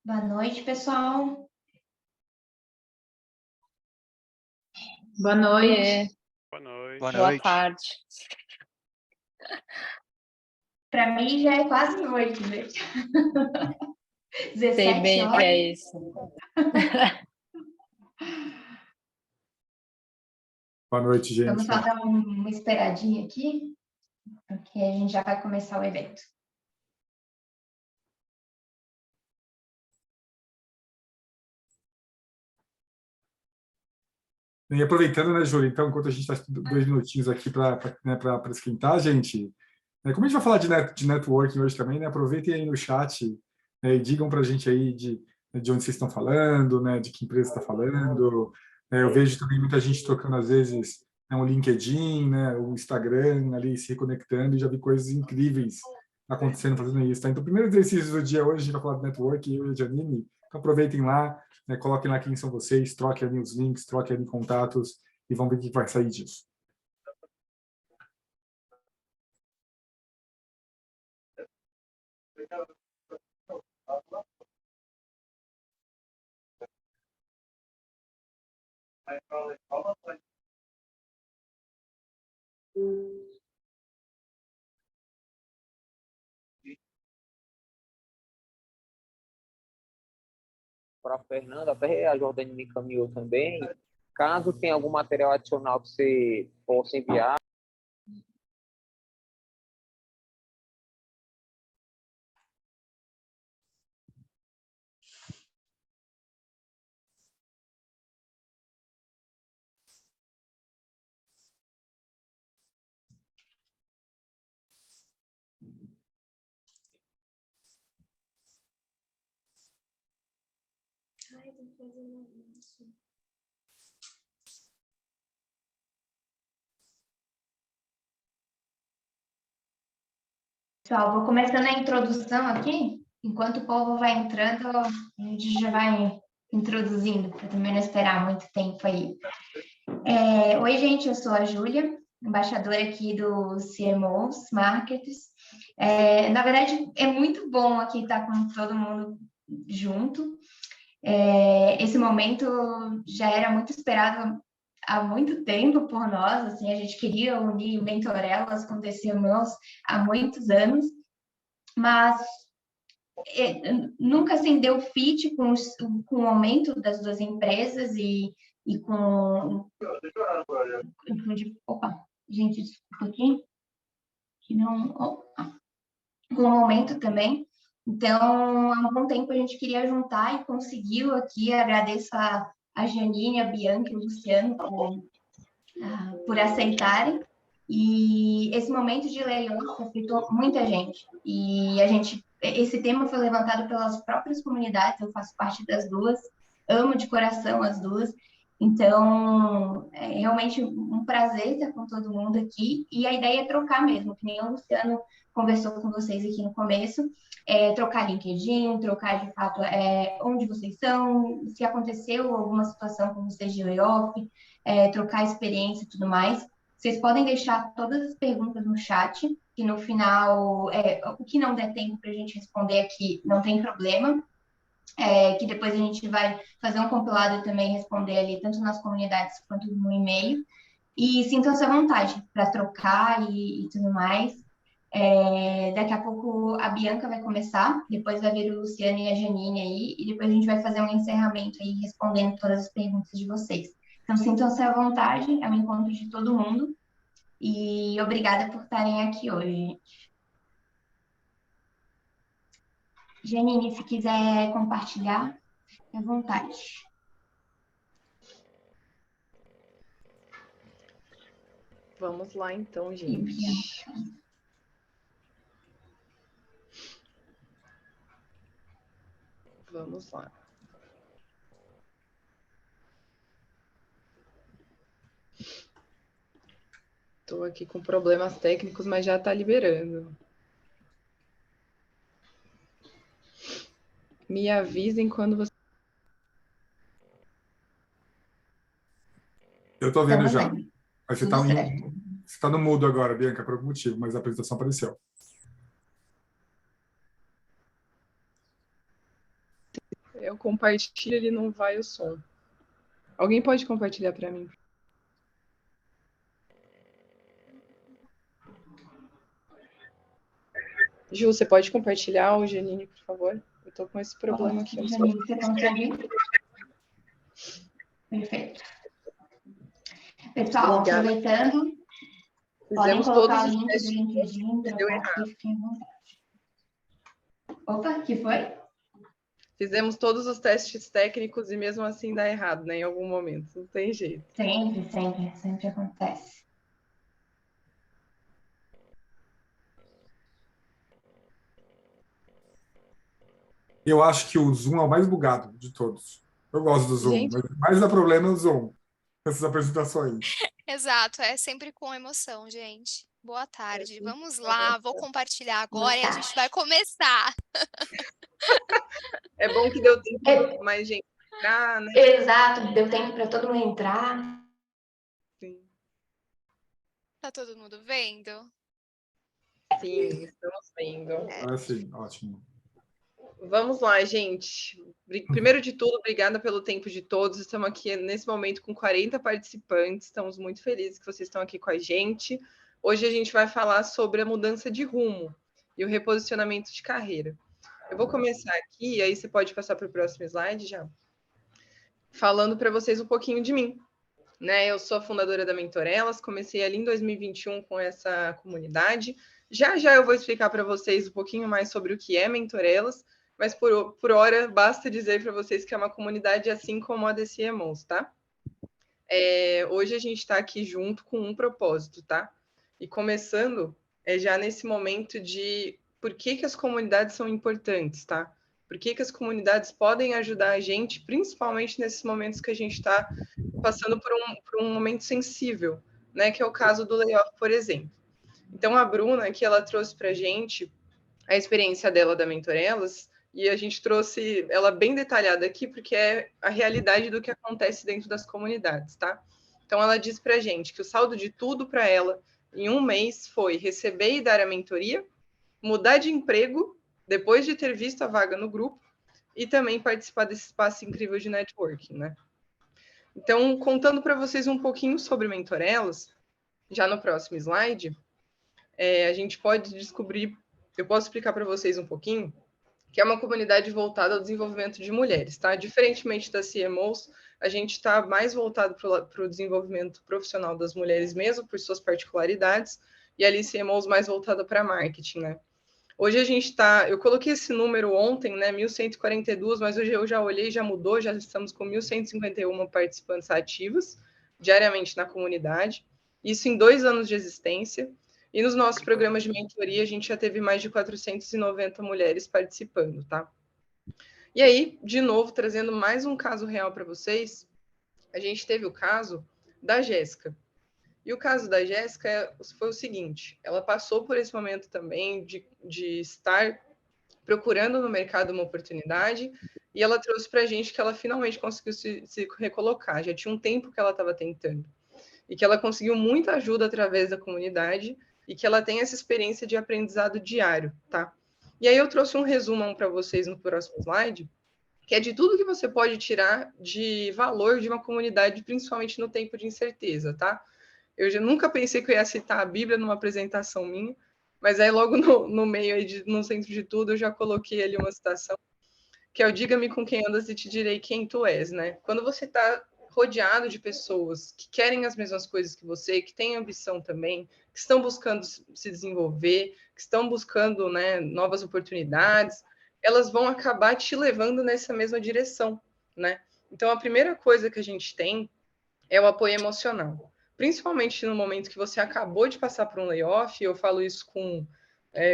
Boa noite, pessoal. Boa noite. Boa noite. Boa tarde. Para mim já é quase noite, né? 17 Sei bem o que é isso. Boa noite, gente. Vamos só dar uma esperadinha aqui, porque a gente já vai começar o evento. E aproveitando, né, Júlia, então, enquanto a gente está 2 minutinhos aqui para esquentar, gente, como a gente vai falar de networking hoje também, né, aproveitem aí no chat, né, e digam para a gente aí de onde vocês estão falando, né, de que empresa está falando. Eu vejo também muita gente trocando, às vezes, o LinkedIn, né, o Instagram, ali se reconectando, e já vi coisas incríveis acontecendo, fazendo isso. Tá? Então, o primeiro exercício do dia hoje, a gente vai falar de networking, eu e a Janine, então aproveitem lá, né, coloquem lá quem são vocês, troquem ali os links, troquem ali contatos e vamos ver o que vai sair disso. Para a Fernanda, até a Jordane me encaminhou também. Caso tenha algum material adicional que você possa enviar, Pessoal, vou começando a introdução aqui. Enquanto o povo vai entrando, a gente já vai introduzindo, para também não esperar muito tempo aí. Oi, gente, eu sou a Júlia, embaixadora aqui do CMOs Markets. Na verdade, é muito bom aqui estar com todo mundo junto. Esse momento já era muito esperado há muito tempo por nós, assim, a gente queria unir mentorelas com DCMOs há muitos anos, mas nunca assim deu fit com o aumento das duas empresas e com... Opa, gente, desculpa aqui. Que não... Com o aumento também. Então, há algum tempo a gente queria juntar e conseguiu aqui. Agradeço a Janine, a Bianca e o Luciano por aceitarem. E esse momento de layoff afetou muita gente. E esse tema foi levantado pelas próprias comunidades, eu faço parte das duas, amo de coração as duas. Então, é realmente um prazer estar com todo mundo aqui. E a ideia é trocar mesmo, que nem o Luciano conversou com vocês aqui no começo, trocar LinkedIn, trocar de fato onde vocês são, se aconteceu alguma situação com vocês de layoff, trocar experiência e tudo mais. Vocês podem deixar todas as perguntas no chat, que no final, o que não der tempo para a gente responder aqui, não tem problema, que depois a gente vai fazer um compilado e também responder ali, tanto nas comunidades quanto no e-mail. E sintam-se à vontade para trocar e tudo mais. Daqui a pouco a Bianca vai começar, depois vai vir o Luciano e a Janine aí, e depois a gente vai fazer um encerramento aí, respondendo todas as perguntas de vocês. Então, sintam-se à vontade, é um encontro de todo mundo, e obrigada por estarem aqui hoje. Janine, se quiser compartilhar, fique à vontade. Vamos lá, então, gente. Vamos lá. Estou aqui com problemas técnicos, mas já está liberando. Me avisem quando você... Eu tô vendo já. Vendo. Mas Tudo certo. você tá no mudo agora, Bianca, por algum motivo, mas a apresentação apareceu. Eu compartilho, ele não vai o som. Alguém pode compartilhar para mim? Ju, você pode compartilhar o Janine, por favor? Eu tô com esse problema aqui. Janine, você consegue? Perfeito. Pessoal, Obrigada. aproveitando, podem Fizemos colocar todos o os link do testes. LinkedIn, Deu trocar errado. aqui, fiquem à vontade. Opa, que foi? Fizemos todos os testes técnicos e mesmo assim dá errado, né? Em algum momento. Não tem jeito. Sempre acontece. Eu acho que o Zoom é o mais bugado de todos. Eu gosto do Zoom, Gente. mas o mais dá problema é o Zoom, essas apresentações. Exato, é sempre com emoção, gente. Boa tarde. Vamos lá, vou compartilhar agora e a gente vai começar. É bom que deu tempo mais gente entrar, né? Exato, deu tempo para todo mundo entrar. Sim, Tá todo mundo vendo? sim, estamos vendo. Agora sim, ótimo. Vamos lá, gente. Primeiro de tudo, obrigada pelo tempo de todos. Estamos aqui nesse momento com 40 participantes. Estamos muito felizes que vocês estão aqui com a gente. Hoje a gente vai falar sobre a mudança de rumo e o reposicionamento de carreira. Eu vou começar aqui, e aí você pode passar para o próximo slide já. Falando para vocês um pouquinho de mim. Né? Eu sou a fundadora da Mentorelas, comecei ali em 2021 com essa comunidade. Já eu vou explicar para vocês um pouquinho mais sobre o que é Mentorelas, mas por hora basta dizer para vocês que é uma comunidade assim como a DCMOs, tá? Hoje a gente está aqui junto com um propósito, tá? E começando já nesse momento de por que as comunidades são importantes, tá? Por que as comunidades podem ajudar a gente, principalmente nesses momentos que a gente está passando por um momento sensível, né? Que é o caso do layoff, por exemplo. Então, a Bruna, que ela trouxe para a gente a experiência dela da Mentorelas, e a gente trouxe ela bem detalhada aqui, porque é a realidade do que acontece dentro das comunidades, tá? Então, ela diz para a gente que o saldo de tudo para ela em um mês foi receber e dar a mentoria, mudar de emprego depois de ter visto a vaga no grupo e também participar desse espaço incrível de networking, né? Então, contando para vocês um pouquinho sobre Mentorelas, já no próximo slide, a gente pode descobrir, eu posso explicar para vocês um pouquinho, que é uma comunidade voltada ao desenvolvimento de mulheres, tá? Diferentemente das CMOs, a gente está mais voltado para o desenvolvimento profissional das mulheres mesmo, por suas particularidades, e ali CMOs mais voltada para marketing, né? Hoje a gente está, eu coloquei esse número ontem, né, 1.142, mas hoje eu já olhei, já mudou, já estamos com 1.151 participantes ativos diariamente na comunidade, isso em 2 anos de existência, e nos nossos programas de mentoria a gente já teve mais de 490 mulheres participando, tá? E aí, de novo, trazendo mais um caso real para vocês, a gente teve o caso da Jéssica. E o caso da Jéssica foi o seguinte, ela passou por esse momento também de estar procurando no mercado uma oportunidade e ela trouxe para a gente que ela finalmente conseguiu se recolocar. Já tinha um tempo que ela estava tentando. E que ela conseguiu muita ajuda através da comunidade e que ela tem essa experiência de aprendizado diário, tá? E aí eu trouxe um resumo para vocês no próximo slide, que é de tudo que você pode tirar de valor de uma comunidade, principalmente no tempo de incerteza, tá? Eu já nunca pensei que eu ia citar a Bíblia numa apresentação minha, mas aí logo no meio, aí no centro de tudo, eu já coloquei ali uma citação, que é o diga-me com quem andas e te direi quem tu és, né? Quando você está rodeado de pessoas que querem as mesmas coisas que você, que têm ambição também, que estão buscando se desenvolver, que estão buscando, né, novas oportunidades, elas vão acabar te levando nessa mesma direção, né? Então, a primeira coisa que a gente tem é o apoio emocional. Principalmente no momento que você acabou de passar por um layoff, eu falo isso com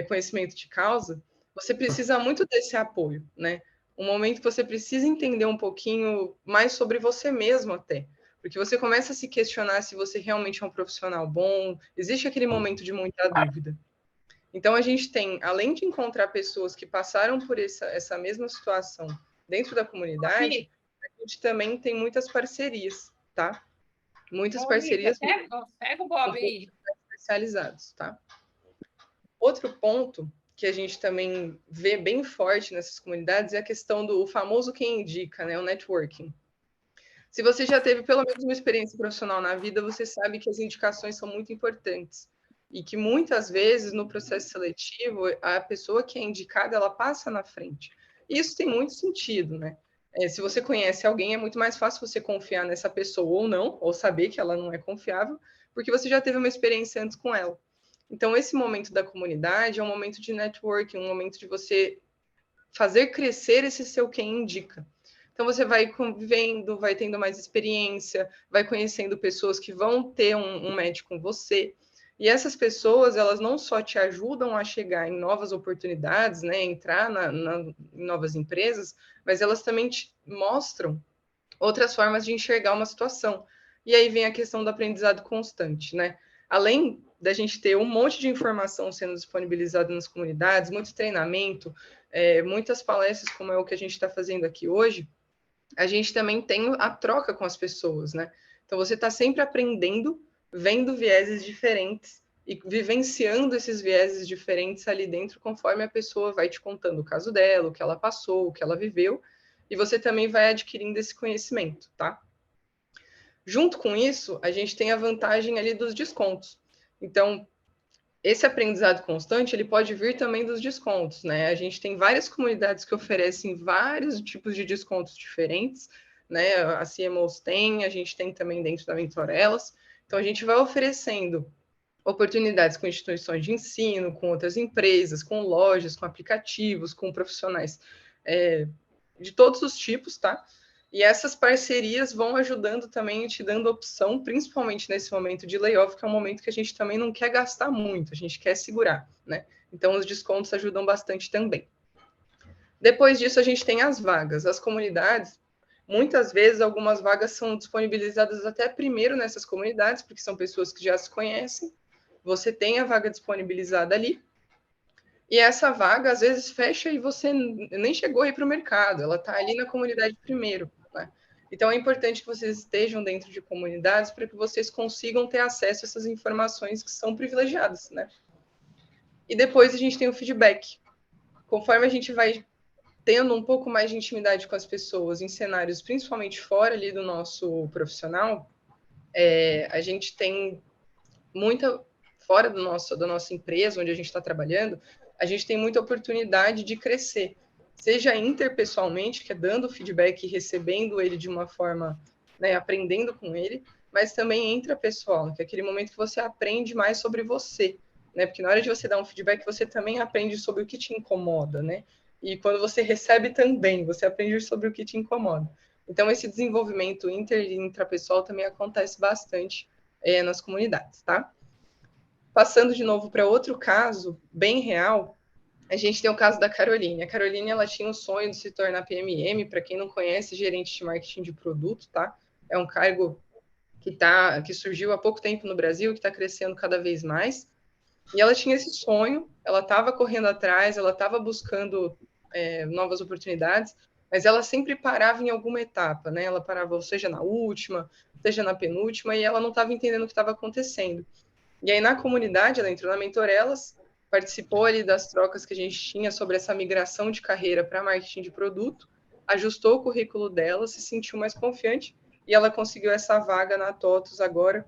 conhecimento de causa, você precisa muito desse apoio, né? Um momento que você precisa entender um pouquinho mais sobre você mesmo até. Porque você começa a se questionar se você realmente é um profissional bom, existe aquele momento de muita dúvida. Então, a gente tem, além de encontrar pessoas que passaram por essa mesma situação dentro da comunidade, a gente também tem muitas parcerias, tá? Muitas parcerias Pega o Bob aí. especializados, tá? Outro ponto que a gente também vê bem forte nessas comunidades é a questão do famoso quem indica, né? O networking. Se você já teve pelo menos uma experiência profissional na vida, você sabe que as indicações são muito importantes e que muitas vezes no processo seletivo a pessoa que é indicada ela passa na frente. Isso tem muito sentido, né? Se você conhece alguém, é muito mais fácil você confiar nessa pessoa ou não, ou saber que ela não é confiável, porque você já teve uma experiência antes com ela. Então, esse momento da comunidade é um momento de networking, um momento de você fazer crescer esse seu quem indica. Então, você vai convivendo, vai tendo mais experiência, vai conhecendo pessoas que vão ter um match com você. E essas pessoas, elas não só te ajudam a chegar em novas oportunidades, né, entrar em novas empresas, mas elas também te mostram outras formas de enxergar uma situação. E aí vem a questão do aprendizado constante, né? Além da gente ter um monte de informação sendo disponibilizada nas comunidades, muito treinamento, muitas palestras, como é o que a gente está fazendo aqui hoje, a gente também tem a troca com as pessoas, né? Então, você está sempre aprendendo, vendo vieses diferentes e vivenciando esses vieses diferentes ali dentro, conforme a pessoa vai te contando o caso dela, o que ela passou, o que ela viveu, e você também vai adquirindo esse conhecimento, tá? Junto com isso, a gente tem a vantagem ali dos descontos. Então, esse aprendizado constante, ele pode vir também dos descontos, né? A gente tem várias comunidades que oferecem vários tipos de descontos diferentes, né? A CMOs tem, a gente tem também dentro da Mentorelas. Então, a gente vai oferecendo oportunidades com instituições de ensino, com outras empresas, com lojas, com aplicativos, com profissionais de todos os tipos, tá? E essas parcerias vão ajudando também, te dando opção, principalmente nesse momento de layoff, que é um momento que a gente também não quer gastar muito, a gente quer segurar, né? Então, os descontos ajudam bastante também. Depois disso, a gente tem as vagas. As comunidades, muitas vezes, algumas vagas são disponibilizadas até primeiro nessas comunidades, porque são pessoas que já se conhecem. Você tem a vaga disponibilizada ali, e essa vaga, às vezes, fecha e você nem chegou aí para o mercado, ela está ali na comunidade primeiro. Né? Então, é importante que vocês estejam dentro de comunidades para que vocês consigam ter acesso a essas informações que são privilegiadas. Né? E depois a gente tem o feedback. Conforme a gente vai tendo um pouco mais de intimidade com as pessoas em cenários, principalmente fora ali do nosso profissional, a gente tem muita... Fora da nossa empresa, onde a gente está trabalhando, a gente tem muita oportunidade de crescer, seja interpessoalmente, que é dando feedback e recebendo ele de uma forma, né, aprendendo com ele, mas também intrapessoal, que é aquele momento que você aprende mais sobre você, né? Porque na hora de você dar um feedback, você também aprende sobre o que te incomoda, né? E quando você recebe também, você aprende sobre o que te incomoda. Então, esse desenvolvimento intrapessoal também acontece bastante nas comunidades, tá? Passando de novo para outro caso bem real, a gente tem o caso da Caroline. A Caroline, ela tinha o sonho de se tornar PMM, para quem não conhece, gerente de marketing de produto, tá? É um cargo que surgiu há pouco tempo no Brasil, que está crescendo cada vez mais. E ela tinha esse sonho, ela estava correndo atrás, ela estava buscando novas oportunidades, mas ela sempre parava em alguma etapa, né? Ela parava, seja na última, seja na penúltima, e ela não estava entendendo o que estava acontecendo. E aí, na comunidade, ela entrou na Mentorelas, participou ali das trocas que a gente tinha sobre essa migração de carreira para marketing de produto, ajustou o currículo dela, se sentiu mais confiante e ela conseguiu essa vaga na TOTUS agora,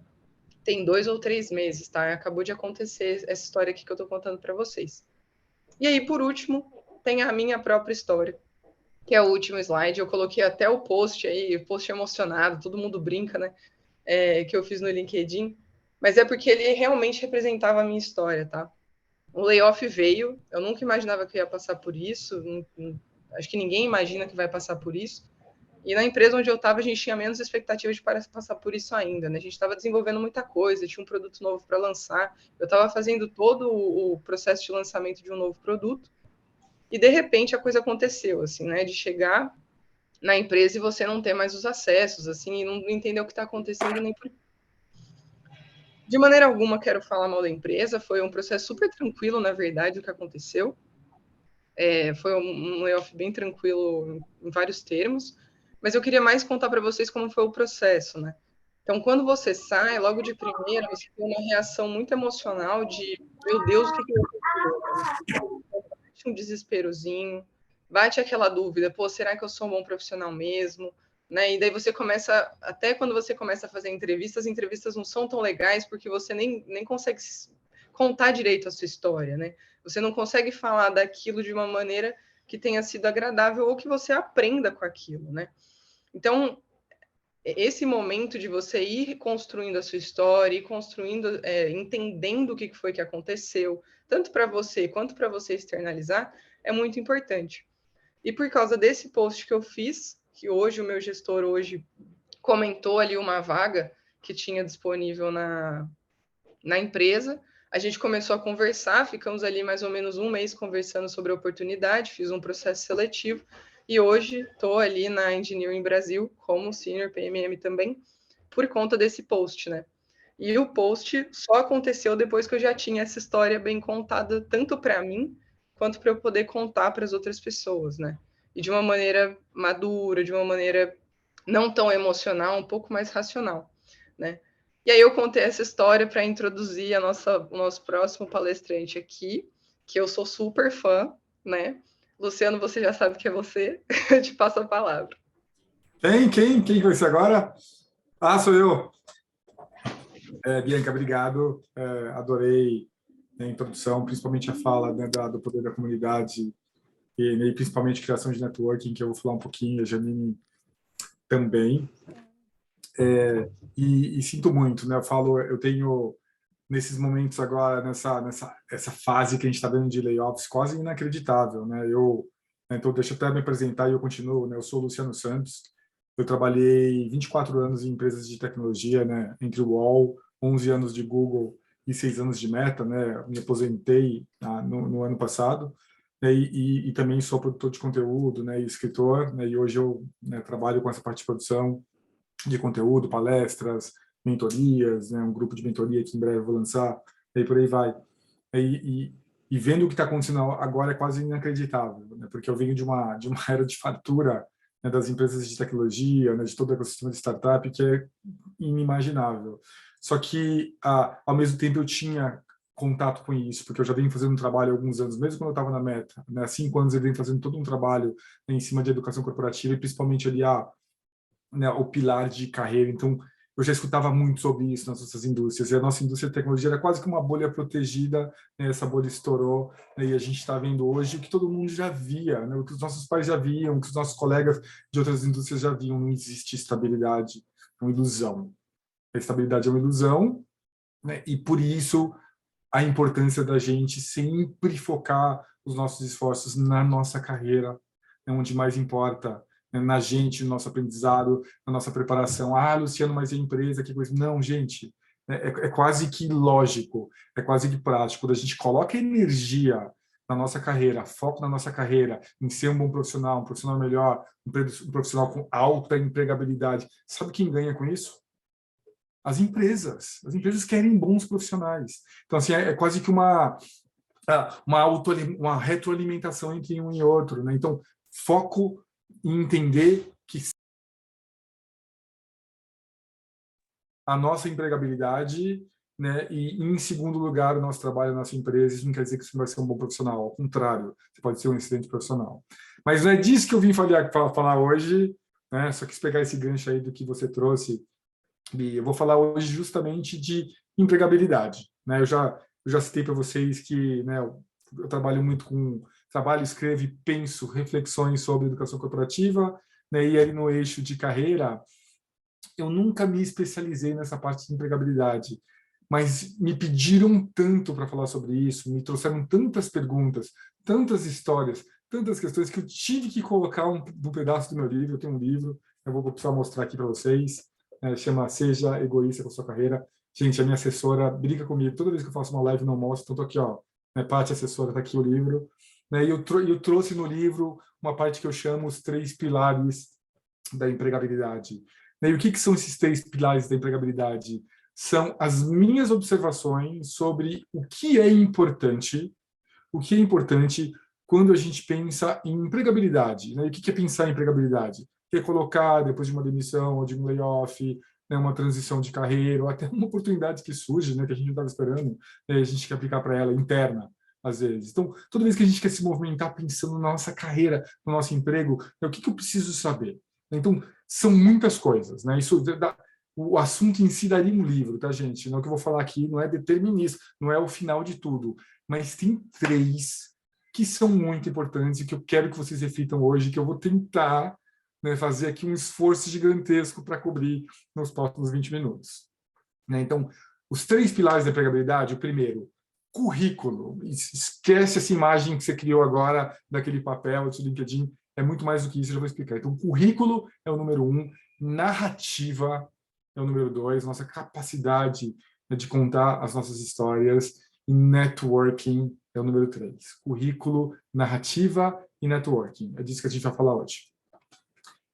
tem 2 ou 3 meses, tá? Acabou de acontecer essa história aqui que eu estou contando para vocês. E aí, por último, tem a minha própria história, que é o último slide. Eu coloquei até o post aí, o post emocionado, todo mundo brinca, né? Que eu fiz no LinkedIn, mas é porque ele realmente representava a minha história, tá? O layoff veio, eu nunca imaginava que eu ia passar por isso, acho que ninguém imagina que vai passar por isso, e na empresa onde eu estava, a gente tinha menos expectativa de passar por isso ainda, né? A gente estava desenvolvendo muita coisa, tinha um produto novo para lançar, eu estava fazendo todo o processo de lançamento de um novo produto, e de repente a coisa aconteceu, assim, né? De chegar na empresa e você não ter mais os acessos, assim, e não entender o que está acontecendo nem por... De maneira alguma quero falar mal da empresa, foi um processo super tranquilo, na verdade, o que aconteceu. Foi um layoff bem tranquilo em vários termos, mas eu queria mais contar para vocês como foi o processo, né? Então, quando você sai, logo de primeira, você tem uma reação muito emocional de, meu Deus, o que eu vou fazer? Bate um desesperozinho, bate aquela dúvida, pô, será que eu sou um bom profissional mesmo? Né? E daí você começa, até quando você começa a fazer entrevistas, as entrevistas não são tão legais porque você nem consegue contar direito a sua história, né? Você não consegue falar daquilo de uma maneira que tenha sido agradável ou que você aprenda com aquilo, né? Então, esse momento de você ir construindo a sua história, ir construindo, entendendo o que foi que aconteceu, tanto para você quanto para você externalizar, é muito importante. E por causa desse post que eu fiz, que hoje o meu gestor hoje comentou ali uma vaga que tinha disponível na empresa, a gente começou a conversar, ficamos ali mais ou menos um mês conversando sobre a oportunidade, fiz um processo seletivo, e hoje estou ali na Engineering Brasil como Senior PMM também, por conta desse post, né? E o post só aconteceu depois que eu já tinha essa história bem contada, tanto para mim, quanto para eu poder contar para as outras pessoas, né? E de uma maneira madura, de uma maneira não tão emocional, um pouco mais racional, né? E aí eu contei essa história para introduzir o nosso próximo palestrante aqui, que eu sou super fã, né? Luciano, você já sabe que é você, eu te passo a palavra. Quem vai ser agora? Ah, sou eu. Bianca, obrigado. Adorei a introdução, principalmente a fala, né, do poder da comunidade e principalmente criação de networking, que eu vou falar um pouquinho, a Janine também. E sinto muito, né? Eu tenho nesses momentos agora, essa fase que a gente está vendo de layoffs, quase inacreditável, né? Então, deixa eu até me apresentar e eu continuo, né? Eu sou o Luciano Santos, eu trabalhei 24 anos em empresas de tecnologia, né? Entre o UOL, 11 anos de Google e 6 anos de Meta, né? Me aposentei no ano passado, né? E também sou produtor de conteúdo, né? E escritor, né? E hoje eu, né, trabalho com essa parte de produção de conteúdo, palestras, mentorias, né, um grupo de mentoria que em breve eu vou lançar, e por aí vai. E vendo o que está acontecendo agora é quase inacreditável, né, porque eu venho de uma era de fartura, né, das empresas de tecnologia, né, de todo o ecossistema de startup, que é inimaginável. Só que, ao mesmo tempo, eu tinha contato com isso, porque eu já venho fazendo um trabalho há alguns anos, mesmo quando eu estava na Meta, né, há 5 anos eu venho fazendo todo um trabalho, né, em cima de educação corporativa e principalmente ali né, o pilar de carreira. Então, eu já escutava muito sobre isso nas nossas indústrias. E a nossa indústria de tecnologia era quase que uma bolha protegida, né, essa bolha estourou, né, e a gente está vendo hoje o que todo mundo já via, né, o que os nossos pais já viam, o que os nossos colegas de outras indústrias já viam. Não existe estabilidade, é uma ilusão. A estabilidade é uma ilusão, né, e por isso a importância da gente sempre focar os nossos esforços na nossa carreira, é onde mais importa, né, na gente, no nosso aprendizado, na nossa preparação. Ah, Luciano, mas é empresa, que coisa. Não, gente, é quase que lógico, é quase que prático. Quando a gente coloca energia na nossa carreira, foco na nossa carreira, em ser um bom profissional, um profissional melhor, um profissional com alta empregabilidade, sabe quem ganha com isso? As empresas querem bons profissionais. Então, assim, é quase que uma retroalimentação entre um e outro, né? Então, foco em entender que a nossa empregabilidade, né? E, em segundo lugar, o nosso trabalho, a nossa empresa, isso não quer dizer que você vai ser um bom profissional, ao contrário, você pode ser um excelente profissional. Mas não é disso que eu vim falar hoje, né? Só quis pegar esse gancho aí do que você trouxe. Eu vou falar hoje justamente de empregabilidade, né? Eu já citei para vocês que, né, eu trabalho muito escrevo e penso reflexões sobre educação corporativa, né? E aí no eixo de carreira, eu nunca me especializei nessa parte de empregabilidade, mas me pediram tanto para falar sobre isso, me trouxeram tantas perguntas, tantas histórias, tantas questões que eu tive que colocar um pedaço do meu livro. Eu tenho um livro, eu vou precisar mostrar aqui para vocês. Chama Seja Egoísta com a Sua Carreira. Gente, a minha assessora briga comigo toda vez que eu faço uma live não mostro, então tô aqui, ó, né, Paty, assessora, tá aqui o livro, né, e eu trouxe no livro uma parte que eu chamo os 3 pilares da empregabilidade. E o que são esses 3 pilares da empregabilidade? São as minhas observações sobre o que é importante quando a gente pensa em empregabilidade, né? E o que é pensar em empregabilidade? Que é colocar, depois de uma demissão ou de um layoff, né, uma transição de carreira, ou até uma oportunidade que surge, né, que a gente não estava esperando, né, a gente quer aplicar para ela interna, às vezes. Então, toda vez que a gente quer se movimentar pensando na nossa carreira, no nosso emprego, né, o que eu preciso saber? Então, são muitas coisas, né? O assunto em si daria um livro, tá, gente? Não, o que eu vou falar aqui não é determinismo, não é o final de tudo, mas tem 3 que são muito importantes e que eu quero que vocês reflitam hoje, que eu vou tentar, né, fazer aqui um esforço gigantesco para cobrir nos próximos 20 minutos. Né? Então, os 3 pilares da empregabilidade, o primeiro, currículo. Esquece essa imagem que você criou agora daquele papel do LinkedIn, é muito mais do que isso, eu já vou explicar. Então, currículo é o número 1, narrativa é o número 2, nossa capacidade, né, de contar as nossas histórias, e networking é o número 3. Currículo, narrativa e networking. É disso que a gente vai falar hoje.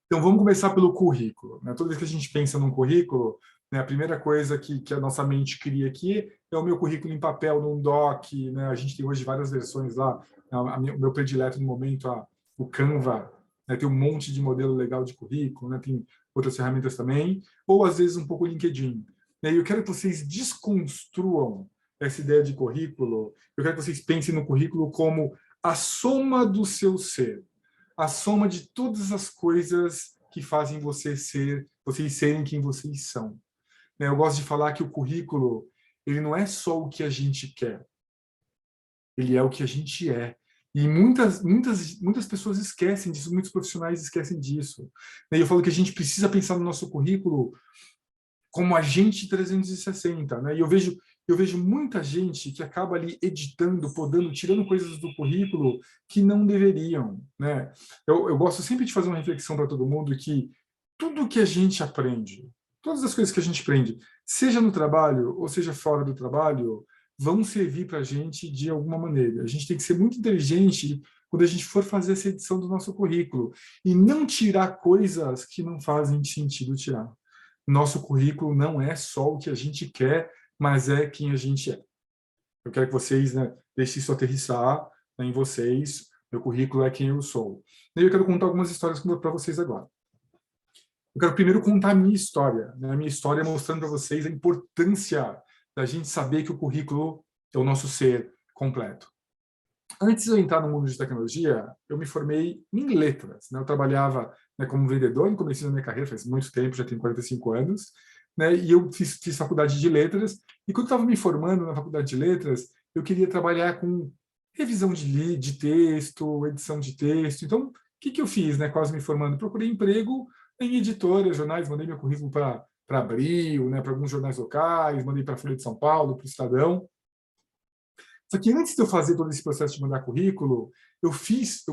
Então, vamos começar pelo currículo. Né? Toda vez que a gente pensa num currículo, né, a primeira coisa que a nossa mente cria aqui é o meu currículo em papel, num doc. Né? A gente tem hoje várias versões lá. O meu predileto no momento, o Canva, né? Tem um monte de modelo legal de currículo, né? Tem outras ferramentas também. Ou, às vezes, um pouco o LinkedIn. E eu quero que vocês desconstruam essa ideia de currículo. Eu quero que vocês pensem no currículo como a soma do seu ser. A soma de todas as coisas que fazem vocês serem quem vocês são. Eu gosto de falar que o currículo, ele não é só o que a gente quer, ele é o que a gente é. E muitas pessoas esquecem disso, muitos profissionais esquecem disso. E eu falo que a gente precisa pensar no nosso currículo como agente 360. Né? E eu vejo muita gente que acaba ali editando, podando, tirando coisas do currículo que não deveriam. Né? Eu gosto sempre de fazer uma reflexão para todo mundo que tudo que a gente aprende, todas as coisas que a gente aprende, seja no trabalho ou seja fora do trabalho, vão servir para a gente de alguma maneira. A gente tem que ser muito inteligente quando a gente for fazer essa edição do nosso currículo e não tirar coisas que não fazem sentido tirar. Nosso currículo não é só o que a gente quer, mas é quem a gente é. Eu quero que vocês, né, deixem isso aterrissar, né, em vocês. Meu currículo é quem eu sou. E eu quero contar algumas histórias para vocês agora. Eu quero primeiro contar a minha história. Né? A minha história mostrando para vocês a importância da gente saber que o currículo é o nosso ser completo. Antes de eu entrar no mundo de tecnologia, eu me formei em letras. Né? Eu trabalhava, né, como vendedor no começo da minha carreira, faz muito tempo, já tenho 45 anos. Né? E eu fiz faculdade de letras. E quando eu estava me formando na faculdade de letras, eu queria trabalhar com revisão de texto, edição de texto. Então, o que eu fiz, né, quase me formando? Procurei emprego em editoras, jornais, mandei meu currículo para Abril, né, para alguns jornais locais, mandei para a Folha de São Paulo, para o Estadão. Só que antes de eu fazer todo esse processo de mandar currículo, eu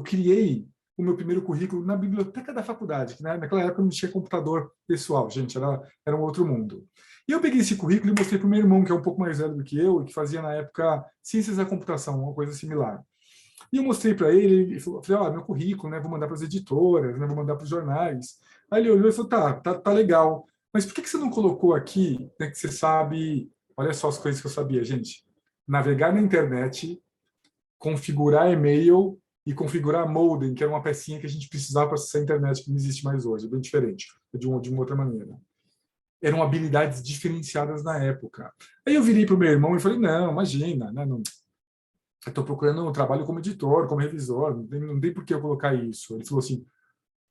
criei o meu primeiro currículo na biblioteca da faculdade, que naquela época não tinha computador pessoal, gente, era um outro mundo. E eu peguei esse currículo e mostrei para o meu irmão, que é um pouco mais velho do que eu, e que fazia na época ciências da computação, uma coisa similar. E eu mostrei para ele, e falei, meu currículo, né, vou mandar para as editoras, né, vou mandar para os jornais. Aí ele olhou e falou, tá legal, mas por que você não colocou aqui, né, que você sabe, olha só as coisas que eu sabia, gente, navegar na internet, configurar e-mail e configurar modem, que era uma pecinha que a gente precisava para acessar a internet, que não existe mais hoje, é bem diferente, de uma outra maneira. Eram habilidades diferenciadas na época. Aí eu virei para o meu irmão e falei, não, imagina, né, não, eu estou procurando um trabalho como editor, como revisor, não tem por que eu colocar isso. Ele falou assim,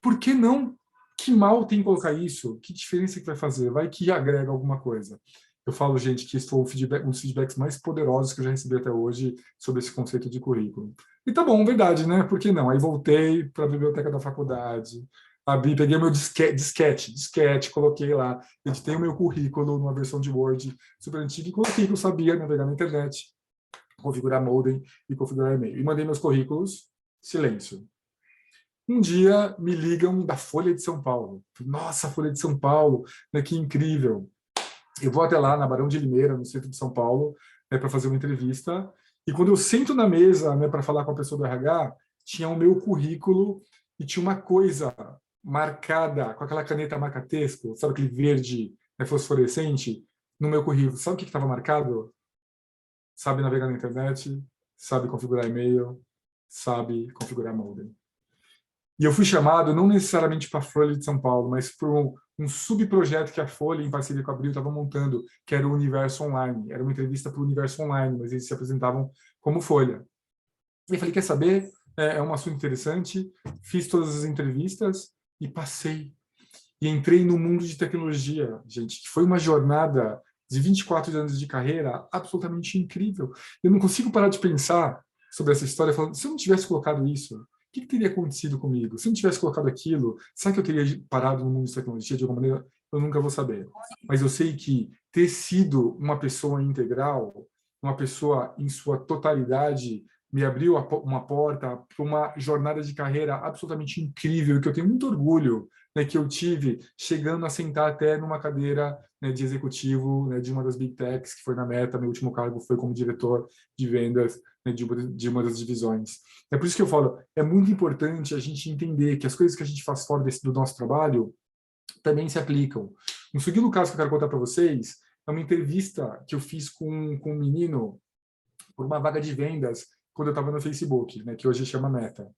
por que não? Que mal tem colocar isso? Que diferença que vai fazer? Vai que agrega alguma coisa. Eu falo, gente, que esse foi um dos feedbacks mais poderosos que eu já recebi até hoje sobre esse conceito de currículo. E tá bom, verdade, né? Por que não? Aí voltei para a biblioteca da faculdade, peguei o meu disquete, coloquei lá, editei o meu currículo numa versão de Word super antiga e coloquei que eu sabia navegar na internet, configurar modem e configurar e-mail. E mandei meus currículos, silêncio. Um dia me ligam da Folha de São Paulo. Nossa, Folha de São Paulo, né, que incrível. Eu vou até lá, na Barão de Limeira, no centro de São Paulo, né, para fazer uma entrevista. E quando eu sento na mesa, né, para falar com a pessoa do RH, tinha o meu currículo e tinha uma coisa marcada com aquela caneta marca-texto, sabe aquele verde, né, fosforescente, no meu currículo. Sabe o que estava marcado? Sabe navegar na internet, sabe configurar e-mail, sabe configurar modem. E eu fui chamado não necessariamente para a Folha de São Paulo, mas para um subprojeto que a Folha, em parceria com a Abril, estava montando, que era o Universo Online. Era uma entrevista para o Universo Online, mas eles se apresentavam como Folha. E eu falei, quer saber? É um assunto interessante. Fiz todas as entrevistas e passei. E entrei no mundo de tecnologia, gente, que foi uma jornada de 24 anos de carreira absolutamente incrível. Eu não consigo parar de pensar sobre essa história, falando, se eu não tivesse colocado isso, o que teria acontecido comigo? Se eu não tivesse colocado aquilo, será que eu teria parado no mundo de tecnologia de alguma maneira? Eu nunca vou saber. Mas eu sei que ter sido uma pessoa integral, uma pessoa em sua totalidade, me abriu uma porta para uma jornada de carreira absolutamente incrível, que eu tenho muito orgulho, né, que eu tive chegando a sentar até numa cadeira, né, de executivo, né, de uma das Big Techs, que foi na Meta. Meu último cargo foi como diretor de vendas, né, de uma das divisões. É por isso que eu falo, é muito importante a gente entender que as coisas que a gente faz fora do nosso trabalho também se aplicam. Um segundo caso que eu quero contar para vocês é uma entrevista que eu fiz com um menino por uma vaga de vendas quando eu estava no Facebook, né, que hoje chama Meta.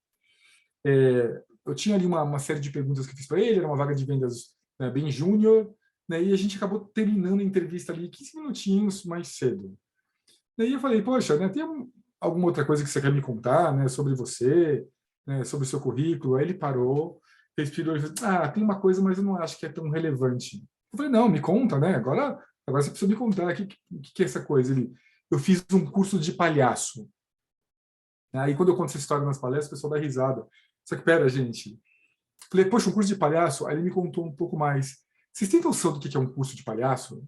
Eu tinha ali uma série de perguntas que eu fiz para ele, era uma vaga de vendas, né, bem júnior, né, e a gente acabou terminando a entrevista ali 15 minutinhos mais cedo. Daí eu falei, poxa, né, tem alguma outra coisa que você quer me contar, né, sobre você, né, sobre o seu currículo? Aí ele parou, respirou e falou, tem uma coisa, mas eu não acho que é tão relevante. Eu falei, não, me conta, né, agora você precisa me contar, o que é essa coisa? Eu fiz um curso de palhaço. Aí quando eu conto essa história nas palestras, o pessoal dá risada. Só que, pera, gente. Falei, poxa, um curso de palhaço? Aí ele me contou um pouco mais. Vocês têm noção do que é um curso de palhaço?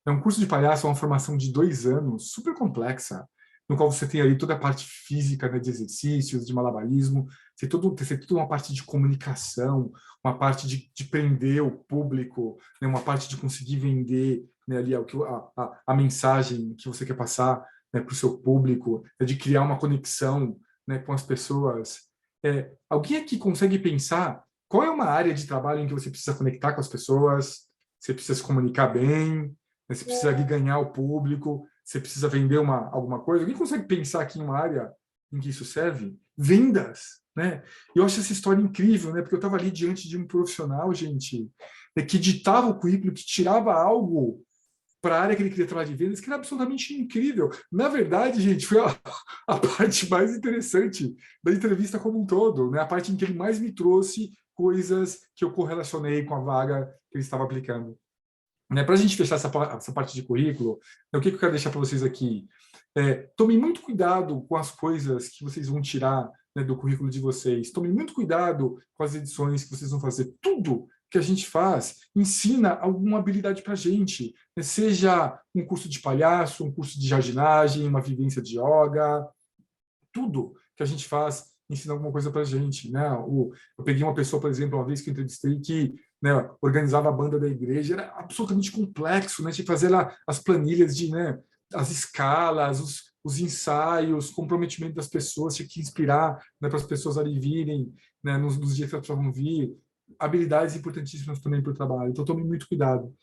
Um curso de palhaço é uma formação de 2 anos, super complexa, no qual você tem ali toda a parte física, né, de exercícios, de malabarismo, tem toda uma parte de comunicação, uma parte de prender o público, né, uma parte de conseguir vender, né, ali a mensagem que você quer passar, né, para o seu público, de criar uma conexão, né, com as pessoas. Alguém aqui consegue pensar qual é uma área de trabalho em que você precisa conectar com as pessoas, você precisa se comunicar bem, você precisa ganhar o público, você precisa vender alguma coisa? Alguém consegue pensar aqui em uma área em que isso serve? Vendas, né? Eu acho essa história incrível, né? Porque eu estava ali diante de um profissional, gente, que ditava o currículo, que tirava algo para a área que ele queria trabalhar de vendas, que era absolutamente incrível. Na verdade, gente, foi a parte mais interessante da entrevista como um todo, né? A parte em que ele mais me trouxe coisas que eu correlacionei com a vaga que ele estava aplicando. Né, para a gente fechar essa parte de currículo, o que eu quero deixar para vocês aqui? Tomem muito cuidado com as coisas que vocês vão tirar, né, do currículo de vocês. Tomem muito cuidado com as edições que vocês vão fazer. Tudo que a gente faz ensina alguma habilidade para a gente. Né? Seja um curso de palhaço, um curso de jardinagem, uma vivência de yoga. Tudo que a gente faz ensina alguma coisa para a gente. Né? Eu peguei uma pessoa, por exemplo, uma vez que eu entrevistei, que, né, organizava a banda da igreja, era absolutamente complexo, né? Tinha que fazer lá as planilhas de, né, as escalas, os ensaios, comprometimento das pessoas, tinha que inspirar, né, para as pessoas ali virem, né, nos dias que elas precisavam vir. Habilidades importantíssimas também para o trabalho. Então, tome muito cuidado.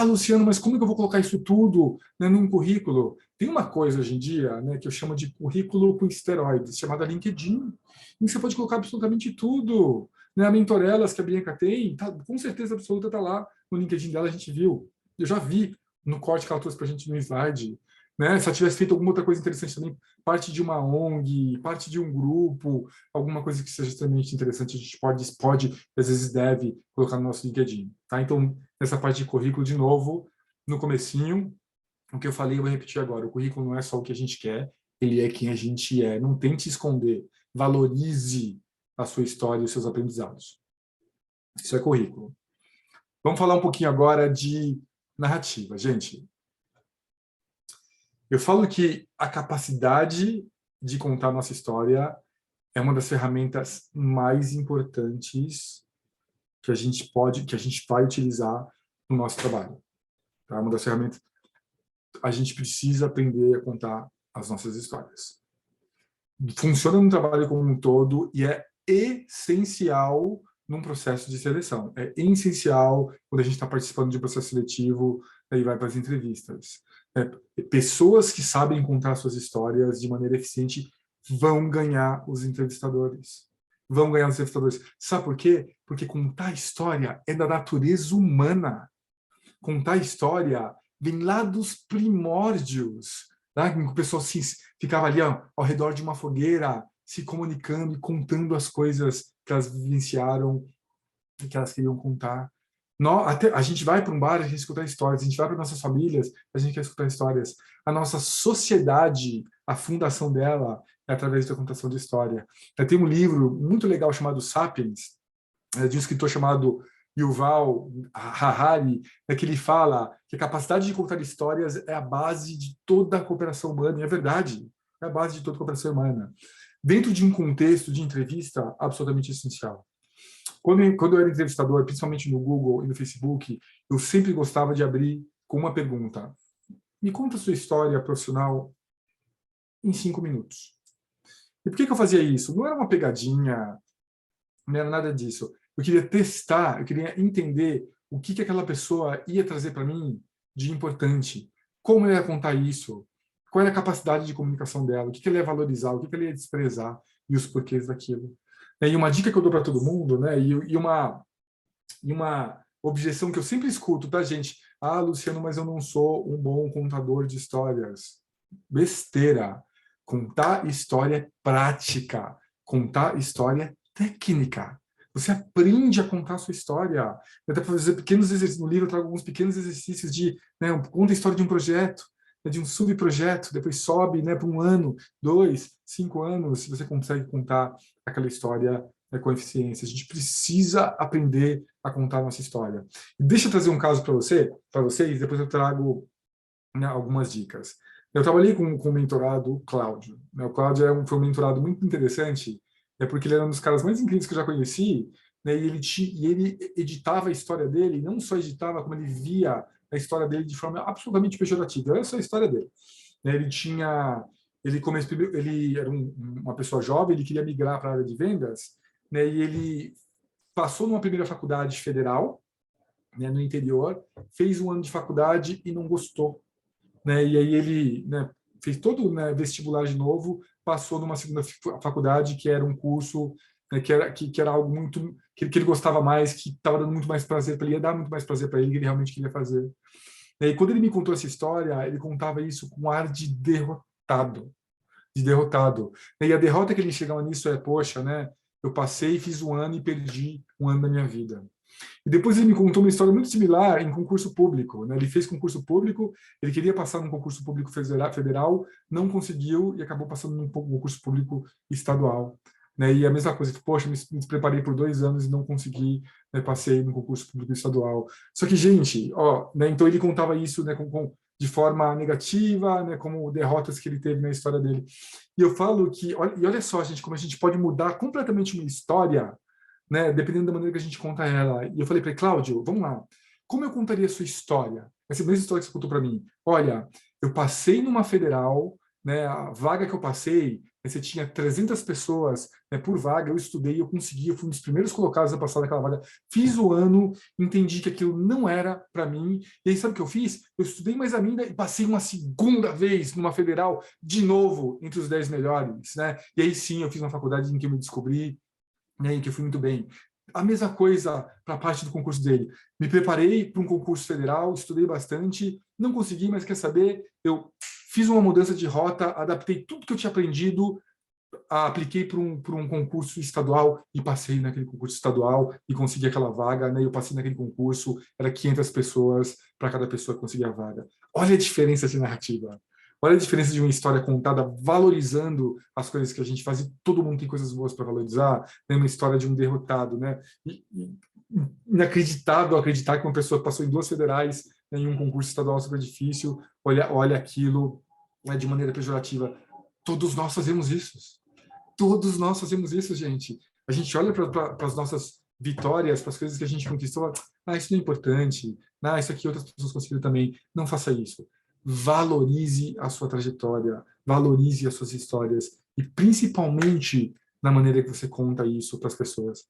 Luciano, mas como que eu vou colocar isso tudo, né, num currículo? Tem uma coisa hoje em dia, né, que eu chamo de currículo com esteroides, chamada LinkedIn, em que você pode colocar absolutamente tudo. Né? A Mentorelas que a Bianca tem, com certeza absoluta está lá no LinkedIn dela, a gente viu. Eu já vi no corte que ela trouxe para a gente no slide. Né? Se ela tivesse feito alguma outra coisa interessante também, parte de uma ONG, parte de um grupo, alguma coisa que seja extremamente interessante, a gente pode às vezes deve colocar no nosso LinkedIn. Tá? Então, nessa parte de currículo, de novo, no comecinho, o que eu falei, eu vou repetir agora. O currículo não é só o que a gente quer, ele é quem a gente é. Não tente esconder. Valorize a sua história e os seus aprendizados. Isso é currículo. Vamos falar um pouquinho agora de narrativa. Gente, eu falo que a capacidade de contar nossa história é uma das ferramentas mais importantes que a gente vai utilizar no nosso trabalho. Tá? Uma das ferramentas. A gente precisa aprender a contar as nossas histórias. Funciona no trabalho como um todo e é essencial num processo de seleção. É essencial quando a gente está participando de um processo seletivo e vai para as entrevistas. Pessoas que sabem contar suas histórias de maneira eficiente vão ganhar os entrevistadores. vão ganhar nos entrevistadores. Sabe por quê? Porque contar história é da natureza humana. Contar história vem lá dos primórdios, tá? O pessoal ficava ali ao redor de uma fogueira, se comunicando e contando as coisas que elas vivenciaram e que elas queriam contar. A gente vai para um bar, a gente escuta histórias. A gente vai para nossas famílias, a gente quer escutar histórias. A nossa sociedade, a fundação dela é através da contação de história. Tem um livro muito legal chamado Sapiens, de um escritor chamado Yuval Harari, que ele fala que a capacidade de contar histórias é a base de toda a cooperação humana, e é verdade, é a base de toda a cooperação humana. Dentro de um contexto de entrevista absolutamente essencial. Quando eu era entrevistador, principalmente no Google e no Facebook, eu sempre gostava de abrir com uma pergunta. Me conta a sua história profissional em 5 minutos. E por que eu fazia isso? Não era uma pegadinha, não era nada disso. Eu queria testar, eu queria entender o que aquela pessoa ia trazer para mim de importante. Como ela ia contar isso? Qual era a capacidade de comunicação dela? O que ela ia valorizar? O que ela ia desprezar? E os porquês daquilo. E uma dica que eu dou para todo mundo, né? E uma objeção que eu sempre escuto, tá, gente? Ah, Luciano, mas eu não sou um bom contador de histórias. Besteira. Contar história é prática. Contar história é técnica. Você aprende a contar a sua história. Eu até fazer pequenos exercícios. No livro eu trago alguns pequenos exercícios de, né, conta a história de um projeto, de um subprojeto, depois sobe, né, para 1 ano, 2, 5 anos, se você consegue contar aquela história, né, com eficiência. A gente precisa aprender a contar a nossa história. E deixa eu trazer um caso para vocês, depois eu trago, né, algumas dicas. Eu trabalhei com o mentorado Cláudio. Né? O Cláudio foi um mentorado muito interessante, porque ele era um dos caras mais incríveis que eu já conheci, né, e ele editava a história dele, e não só editava, como ele via a história dele de forma absolutamente pejorativa. Essa é a história dele. Né, ele era uma pessoa jovem, ele queria migrar para a área de vendas, né, e ele passou numa primeira faculdade federal, né, no interior, fez 1 ano de faculdade e não gostou. Né, e aí ele, né, fez todo, né, vestibular de novo, passou numa segunda faculdade, que era um curso, né, que era algo muito que ele gostava mais, que estava dando muito mais prazer para ele, ia dar muito mais prazer para ele, que ele realmente queria fazer. E quando ele me contou essa história, ele contava isso com um ar de derrotado. E a derrota que ele chegava nisso é, poxa, né, eu passei, fiz 1 ano e perdi 1 ano da minha vida. E depois ele me contou uma história muito similar em concurso público. Né? Ele fez concurso público, ele queria passar num concurso público federal, não conseguiu e acabou passando num concurso público estadual. Né? E a mesma coisa, poxa, me preparei por 2 anos e não consegui, né, passei no concurso público estadual. Só que, gente, né, então ele contava isso, né, de forma negativa, né, como derrotas que ele teve na história dele. E eu falo que, olha só, gente, como a gente pode mudar completamente uma história, né, dependendo da maneira que a gente conta ela. E eu falei para ele, Cláudio, vamos lá, como eu contaria a sua história? Essa mesma história que você contou para mim. Olha, eu passei numa federal, né, a vaga que eu passei, você tinha 300 pessoas, né, por vaga, eu estudei, eu consegui, eu fui um dos primeiros colocados a passar naquela vaga, fiz o ano, entendi que aquilo não era para mim, e aí sabe o que eu fiz? Eu estudei mais ainda e passei uma segunda vez numa federal, de novo, entre os 10 melhores, né? E aí sim, eu fiz uma faculdade em que eu me descobri, né, em que eu fui muito bem. A mesma coisa para a parte do concurso dele. Me preparei para um concurso federal, estudei bastante, não consegui, mas quer saber? Eu fiz uma mudança de rota, adaptei tudo que eu tinha aprendido, apliquei para um concurso estadual e passei naquele concurso estadual e consegui aquela vaga, né? Eu passei naquele concurso, era 500 pessoas para cada pessoa que conseguia a vaga. Olha a diferença de narrativa. Olha a diferença de uma história contada valorizando as coisas que a gente faz, e todo mundo tem coisas boas para valorizar, né? Uma história de um derrotado, né? Inacreditável acreditar que uma pessoa passou em 2 federais, né, em um concurso estadual super difícil, olha aquilo, né, de maneira pejorativa. Todos nós fazemos isso. Todos nós fazemos isso, gente. A gente olha para as nossas vitórias, para as coisas que a gente conquistou, isso não é importante, isso aqui outras pessoas conseguiram também. Não faça isso. Valorize a sua trajetória, valorize as suas histórias, e principalmente na maneira que você conta isso para as pessoas.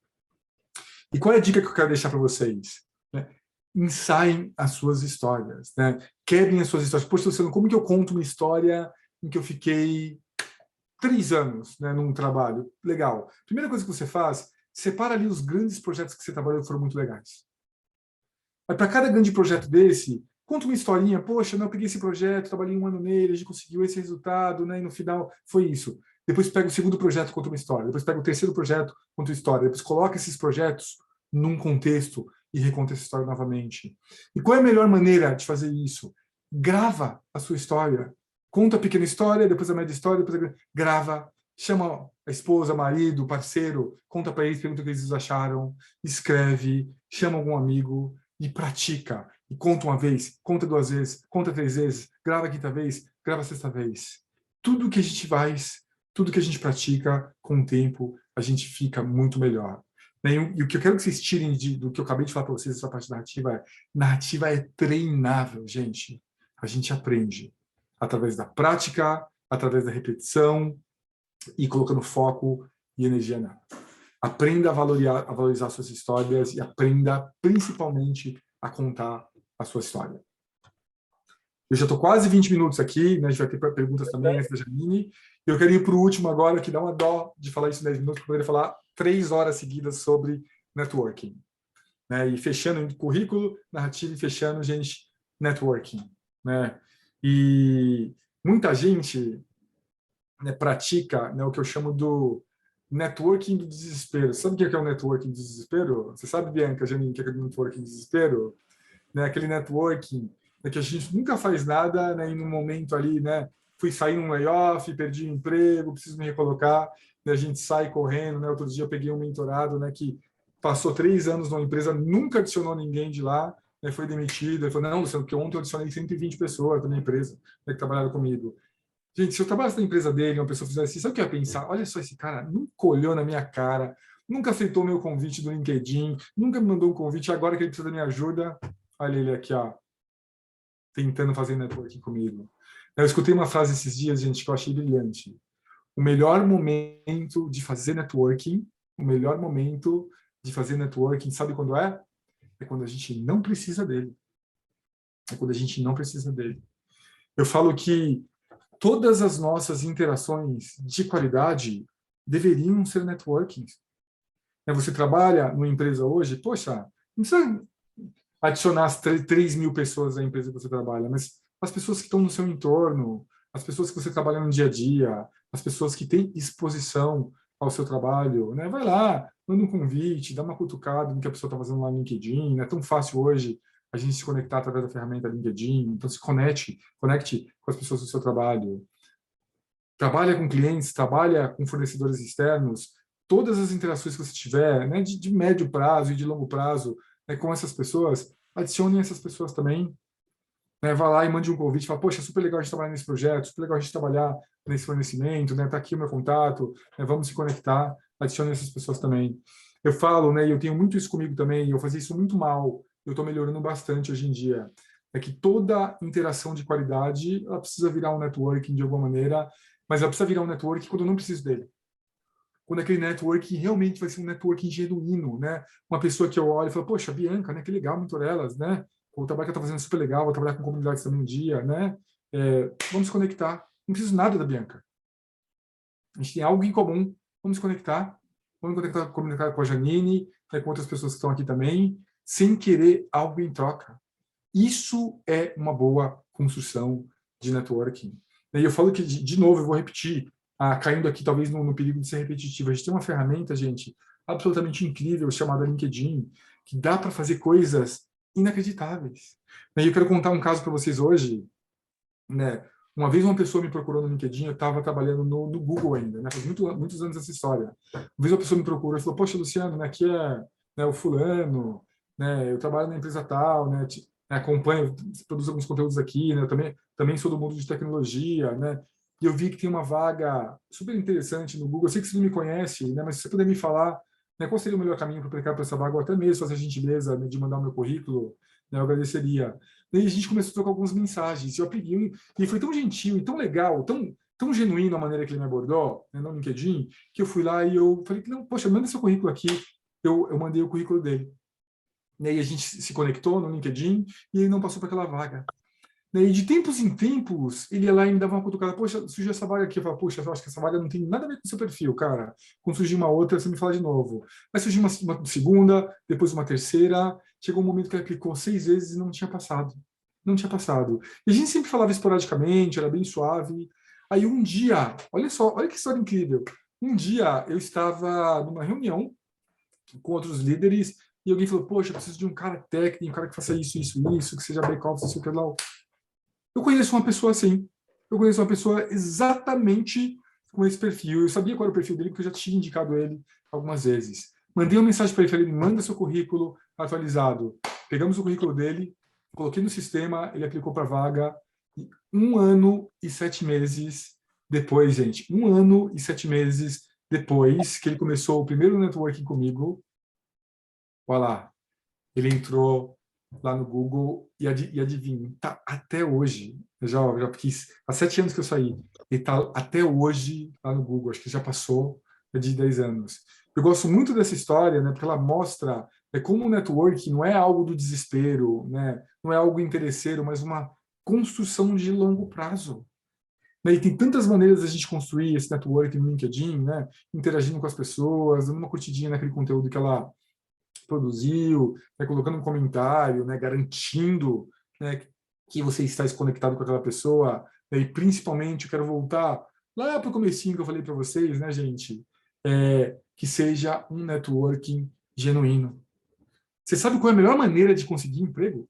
E qual é a dica que eu quero deixar para vocês? Né? Ensaiem as suas histórias, né? Quebrem as suas histórias. Poxa, Luciano, como que eu conto uma história em que eu fiquei 3 anos, né, num trabalho, legal. Primeira coisa que você faz, separa ali os grandes projetos que você trabalhou que foram muito legais. Aí, para cada grande projeto desse, conta uma historinha. Poxa, eu peguei esse projeto, trabalhei 1 ano nele, a gente conseguiu esse resultado, né, e no final foi isso. Depois pega o segundo projeto, conta uma história. Depois pega o terceiro projeto, conta uma história. Depois coloca esses projetos num contexto e reconta essa história novamente. E qual é a melhor maneira de fazer isso? Grava a sua história. Conta a pequena história, depois a média história, depois grava, chama a esposa, marido, parceiro, conta para eles, pergunta o que eles acharam, escreve, chama algum amigo e pratica. E conta 1 vez, conta 2 vezes, conta 3 vezes, grava a 5ª vez, grava a 6ª vez. Tudo que a gente faz, tudo que a gente pratica, com o tempo, a gente fica muito melhor. E o que eu quero que vocês tirem do que eu acabei de falar para vocês, essa parte narrativa é treinável, gente. A gente aprende através da prática, através da repetição e colocando foco e energia nela. Aprenda a valorizar suas histórias e aprenda, principalmente, a contar a sua história. Eu já estou quase 20 minutos aqui, né? A gente vai ter perguntas também antes da Janine. Eu quero ir para o último agora, que dá uma dó de falar isso em 10 minutos, porque eu poderia falar 3 horas seguidas sobre networking. Né? E fechando o currículo, narrativa e fechando, gente, networking. Né? E muita gente, né, pratica, né, o que eu chamo do networking do desespero. Sabe o que é o networking do desespero? Você sabe, Bianca, Janine, o que é o networking do desespero? Né, aquele networking, né, que a gente nunca faz nada, né, e no momento ali, né, fui sair num layoff, perdi o emprego, preciso me recolocar, né, a gente sai correndo. Né, outro dia eu peguei um mentorado, né, que passou 3 anos numa empresa, nunca adicionou ninguém de lá, né, foi demitido. Ele falou, não, Luciano, porque ontem eu adicionei 120 pessoas da minha empresa, né, que trabalharam comigo. Gente, se eu trabalhasse na empresa dele, uma pessoa fizesse isso, sabe o que eu ia pensar? Olha só, esse cara nunca olhou na minha cara, nunca aceitou meu convite do LinkedIn, nunca me mandou um convite, agora que ele precisa da minha ajuda, olha ele aqui, ó, tentando fazer networking comigo. Eu escutei uma frase esses dias, gente, que eu achei brilhante. O melhor momento de fazer networking, sabe quando é? É quando a gente não precisa dele. É quando a gente não precisa dele. Eu falo que todas as nossas interações de qualidade deveriam ser networking. Você trabalha numa empresa hoje, poxa, não precisa adicionar as 3 mil pessoas à empresa que você trabalha, mas as pessoas que estão no seu entorno, as pessoas que você trabalha no dia a dia, as pessoas que têm exposição ao seu trabalho, né? Vai lá, manda um convite, dá uma cutucada no que a pessoa está fazendo lá no LinkedIn. Não é tão fácil hoje a gente se conectar através da ferramenta LinkedIn. Então, se conecte com as pessoas do seu trabalho. Trabalha com clientes, trabalha com fornecedores externos. Todas as interações que você tiver, né, de médio prazo e de longo prazo, né, com essas pessoas, adicione essas pessoas também. Né, vá lá e mande um convite, fala, poxa, super legal a gente trabalhar nesse projeto, super legal a gente trabalhar nesse fornecimento, né, tá aqui o meu contato, né, vamos se conectar, adicione essas pessoas também. Eu falo, né, e eu tenho muito isso comigo também, eu fazia isso muito mal, eu estou melhorando bastante hoje em dia, é que toda interação de qualidade, ela precisa virar um networking de alguma maneira, mas ela precisa virar um networking quando eu não preciso dele. Quando aquele networking realmente vai ser um networking genuíno, né? Uma pessoa que eu olho e falo, poxa, Bianca, né, que legal, mentorelas, né? O trabalho que ela está fazendo é super legal, vou trabalhar com comunidades também um dia, né? Vamos se conectar. Não preciso nada da Bianca. A gente tem algo em comum. Vamos se conectar. Vamos comunicar com a Janine, né, com outras pessoas que estão aqui também, sem querer algo em troca. Isso é uma boa construção de networking. E eu falo que, de novo, eu vou repetir, caindo aqui talvez no perigo de ser repetitivo. A gente tem uma ferramenta, gente, absolutamente incrível, chamada LinkedIn, que dá para fazer coisas inacreditáveis. E eu quero contar um caso para vocês hoje. Né? Uma vez uma pessoa me procurou no LinkedIn, eu estava trabalhando no Google ainda, né? Faz muitos anos essa história. Uma vez uma pessoa me procurou e falou, poxa, Luciano, né, aqui é, né, o fulano, né, eu trabalho na empresa tal, né, acompanho, produzo alguns conteúdos aqui, né, eu também sou do mundo de tecnologia, né, e eu vi que tem uma vaga super interessante no Google. Eu sei que você não me conhece, né, mas se você puder me falar, né, qual seria o melhor caminho para aplicar para essa vaga, ou até mesmo fazer a gentileza, né, de mandar o meu currículo, né, eu agradeceria. Daí a gente começou a trocar algumas mensagens, eu peguei, e foi tão gentil e tão legal, tão genuíno a maneira que ele me abordou, né, no LinkedIn, que eu fui lá e eu falei, não, poxa, manda seu currículo aqui. Eu mandei o currículo dele. E aí a gente se conectou no LinkedIn e ele não passou para aquela vaga. E de tempos em tempos, ele ia lá e me dava uma cutucada. Poxa, surgiu essa vaga aqui. Eu falava, poxa, eu acho que essa vaga não tem nada a ver com o seu perfil, cara. Quando surgir uma outra, você me fala de novo. Aí surgiu uma segunda, depois uma terceira. Chegou um momento que ele aplicou 6 vezes e não tinha passado. Não tinha passado. E a gente sempre falava esporadicamente, era bem suave. Aí um dia, olha só, olha que história incrível. Um dia eu estava numa reunião com outros líderes e alguém falou, poxa, eu preciso de um cara técnico, um cara que faça isso, que seja back-office, isso, aquilo lá. Eu conheço uma pessoa assim. Eu conheço uma pessoa exatamente com esse perfil. Eu sabia qual era o perfil dele, porque eu já tinha indicado ele algumas vezes. Mandei uma mensagem para ele, falei, manda seu currículo atualizado. Pegamos o currículo dele, coloquei no sistema, ele aplicou para a vaga. 1 ano e 7 meses depois, gente, 1 ano e 7 meses depois que ele começou o primeiro networking comigo, olha lá, ele entrou lá no Google e adivinha, tá até hoje, eu já quis, há 7 anos que eu saí, ele tá até hoje lá no Google, acho que já passou de 10 anos. Eu gosto muito dessa história, né, porque ela mostra como o networking não é algo do desespero, né, não é algo interesseiro, mas uma construção de longo prazo. E tem tantas maneiras da gente construir esse networking no LinkedIn, né, interagindo com as pessoas, dando uma curtidinha naquele conteúdo que ela produziu, né, colocando um comentário, né, garantindo, né, que você está conectado com aquela pessoa, né, e principalmente eu quero voltar lá para o comecinho que eu falei para vocês, né, gente, que seja um networking genuíno. Você sabe qual é a melhor maneira de conseguir emprego?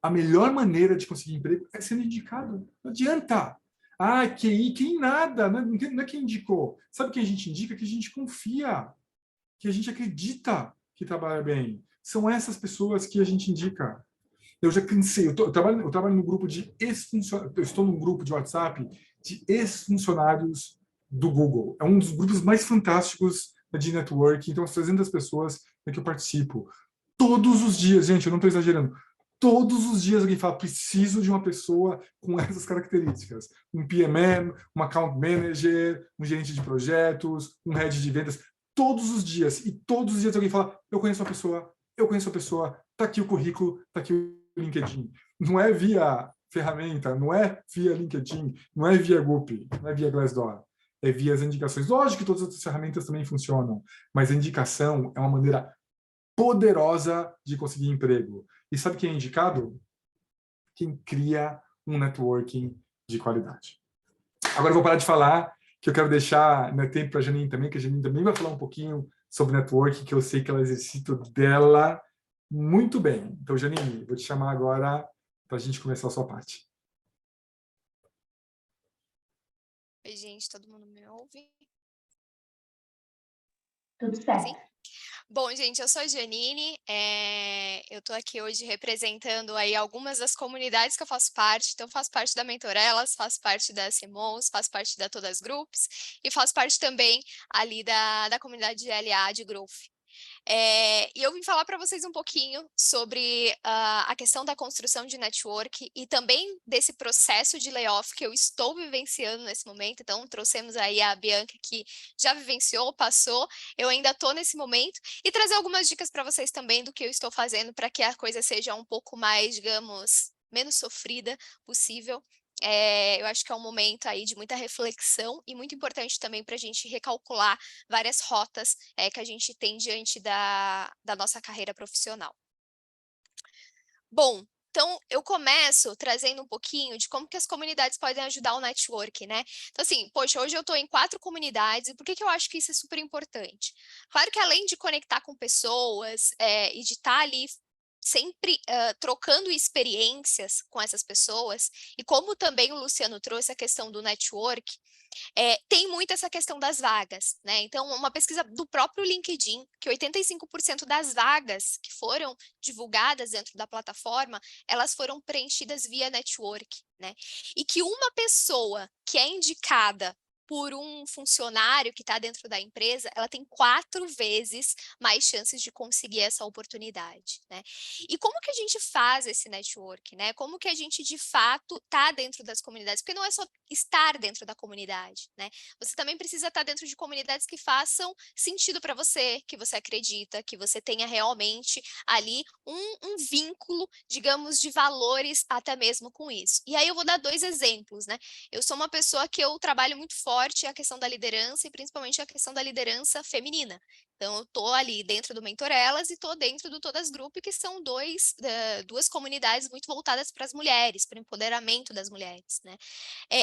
A melhor maneira de conseguir emprego é sendo indicado. Não adianta. Ah, quem nada, não é quem indicou. Sabe quem a gente indica? Que a gente confia, que a gente acredita que trabalha bem. São essas pessoas que a gente indica. Eu já cansei. Eu trabalho no grupo de ex-funcionários. Eu estou num grupo de WhatsApp de ex-funcionários do Google. É um dos grupos mais fantásticos de networking. Então, as 300 pessoas que eu participo. Todos os dias, gente, eu não estou exagerando. Todos os dias alguém fala, preciso de uma pessoa com essas características. Um PMM, um Account Manager, um gerente de projetos, um head de vendas. Todos os dias. E todos os dias alguém fala, eu conheço a pessoa, está aqui o currículo, está aqui o LinkedIn. Não é via ferramenta, não é via LinkedIn, não é via Goop, não é via Glassdoor. É via as indicações. Lógico que todas as outras ferramentas também funcionam, mas a indicação é uma maneira poderosa de conseguir emprego. E sabe quem é indicado? Quem cria um networking de qualidade. Agora eu vou parar de falar, que eu quero deixar, né, tempo para a Janine também, que a Janine também vai falar um pouquinho sobre networking, que eu sei que ela exercita dela muito bem. Então, Janine, vou te chamar agora para a gente começar a sua parte. Oi, gente, todo mundo me ouve? Tudo certo. Sim? Bom, gente, eu sou a Janine, eu estou aqui hoje representando aí algumas das comunidades que eu faço parte, então faço parte da Mentorelas, faço parte da Simons, faço parte da Todas Groups e faço parte também ali da comunidade de LA de Growth. E eu vim falar para vocês um pouquinho sobre a questão da construção de network e também desse processo de layoff que eu estou vivenciando nesse momento. Então, trouxemos aí a Bianca que já vivenciou, passou, eu ainda estou nesse momento, e trazer algumas dicas para vocês também do que eu estou fazendo para que a coisa seja um pouco mais, digamos, menos sofrida possível. Eu acho que é um momento aí de muita reflexão e muito importante também para a gente recalcular várias rotas que a gente tem diante da nossa carreira profissional. Bom, então eu começo trazendo um pouquinho de como que as comunidades podem ajudar o network, né? Então assim, poxa, hoje eu estou em 4 comunidades, e por que eu acho que isso é super importante? Claro que além de conectar com pessoas e de estar ali sempre trocando experiências com essas pessoas, e como também o Luciano trouxe a questão do network, tem muito essa questão das vagas, né? Então, uma pesquisa do próprio LinkedIn, que 85% das vagas que foram divulgadas dentro da plataforma, elas foram preenchidas via network, né? E que uma pessoa que é indicada por um funcionário que está dentro da empresa, ela tem 4 vezes mais chances de conseguir essa oportunidade, né? E como que a gente faz esse network, né? Como que a gente, de fato, está dentro das comunidades? Porque não é só estar dentro da comunidade, né? Você também precisa estar dentro de comunidades que façam sentido para você, que você acredita, que você tenha realmente ali um vínculo, digamos, de valores até mesmo com isso. E aí eu vou dar 2 exemplos, né? Eu sou uma pessoa que eu trabalho muito forte a questão da liderança e principalmente a questão da liderança feminina. Então, eu estou ali dentro do Mentor Elas e estou dentro do Todas Group, que são duas comunidades muito voltadas para as mulheres, para o empoderamento das mulheres, né?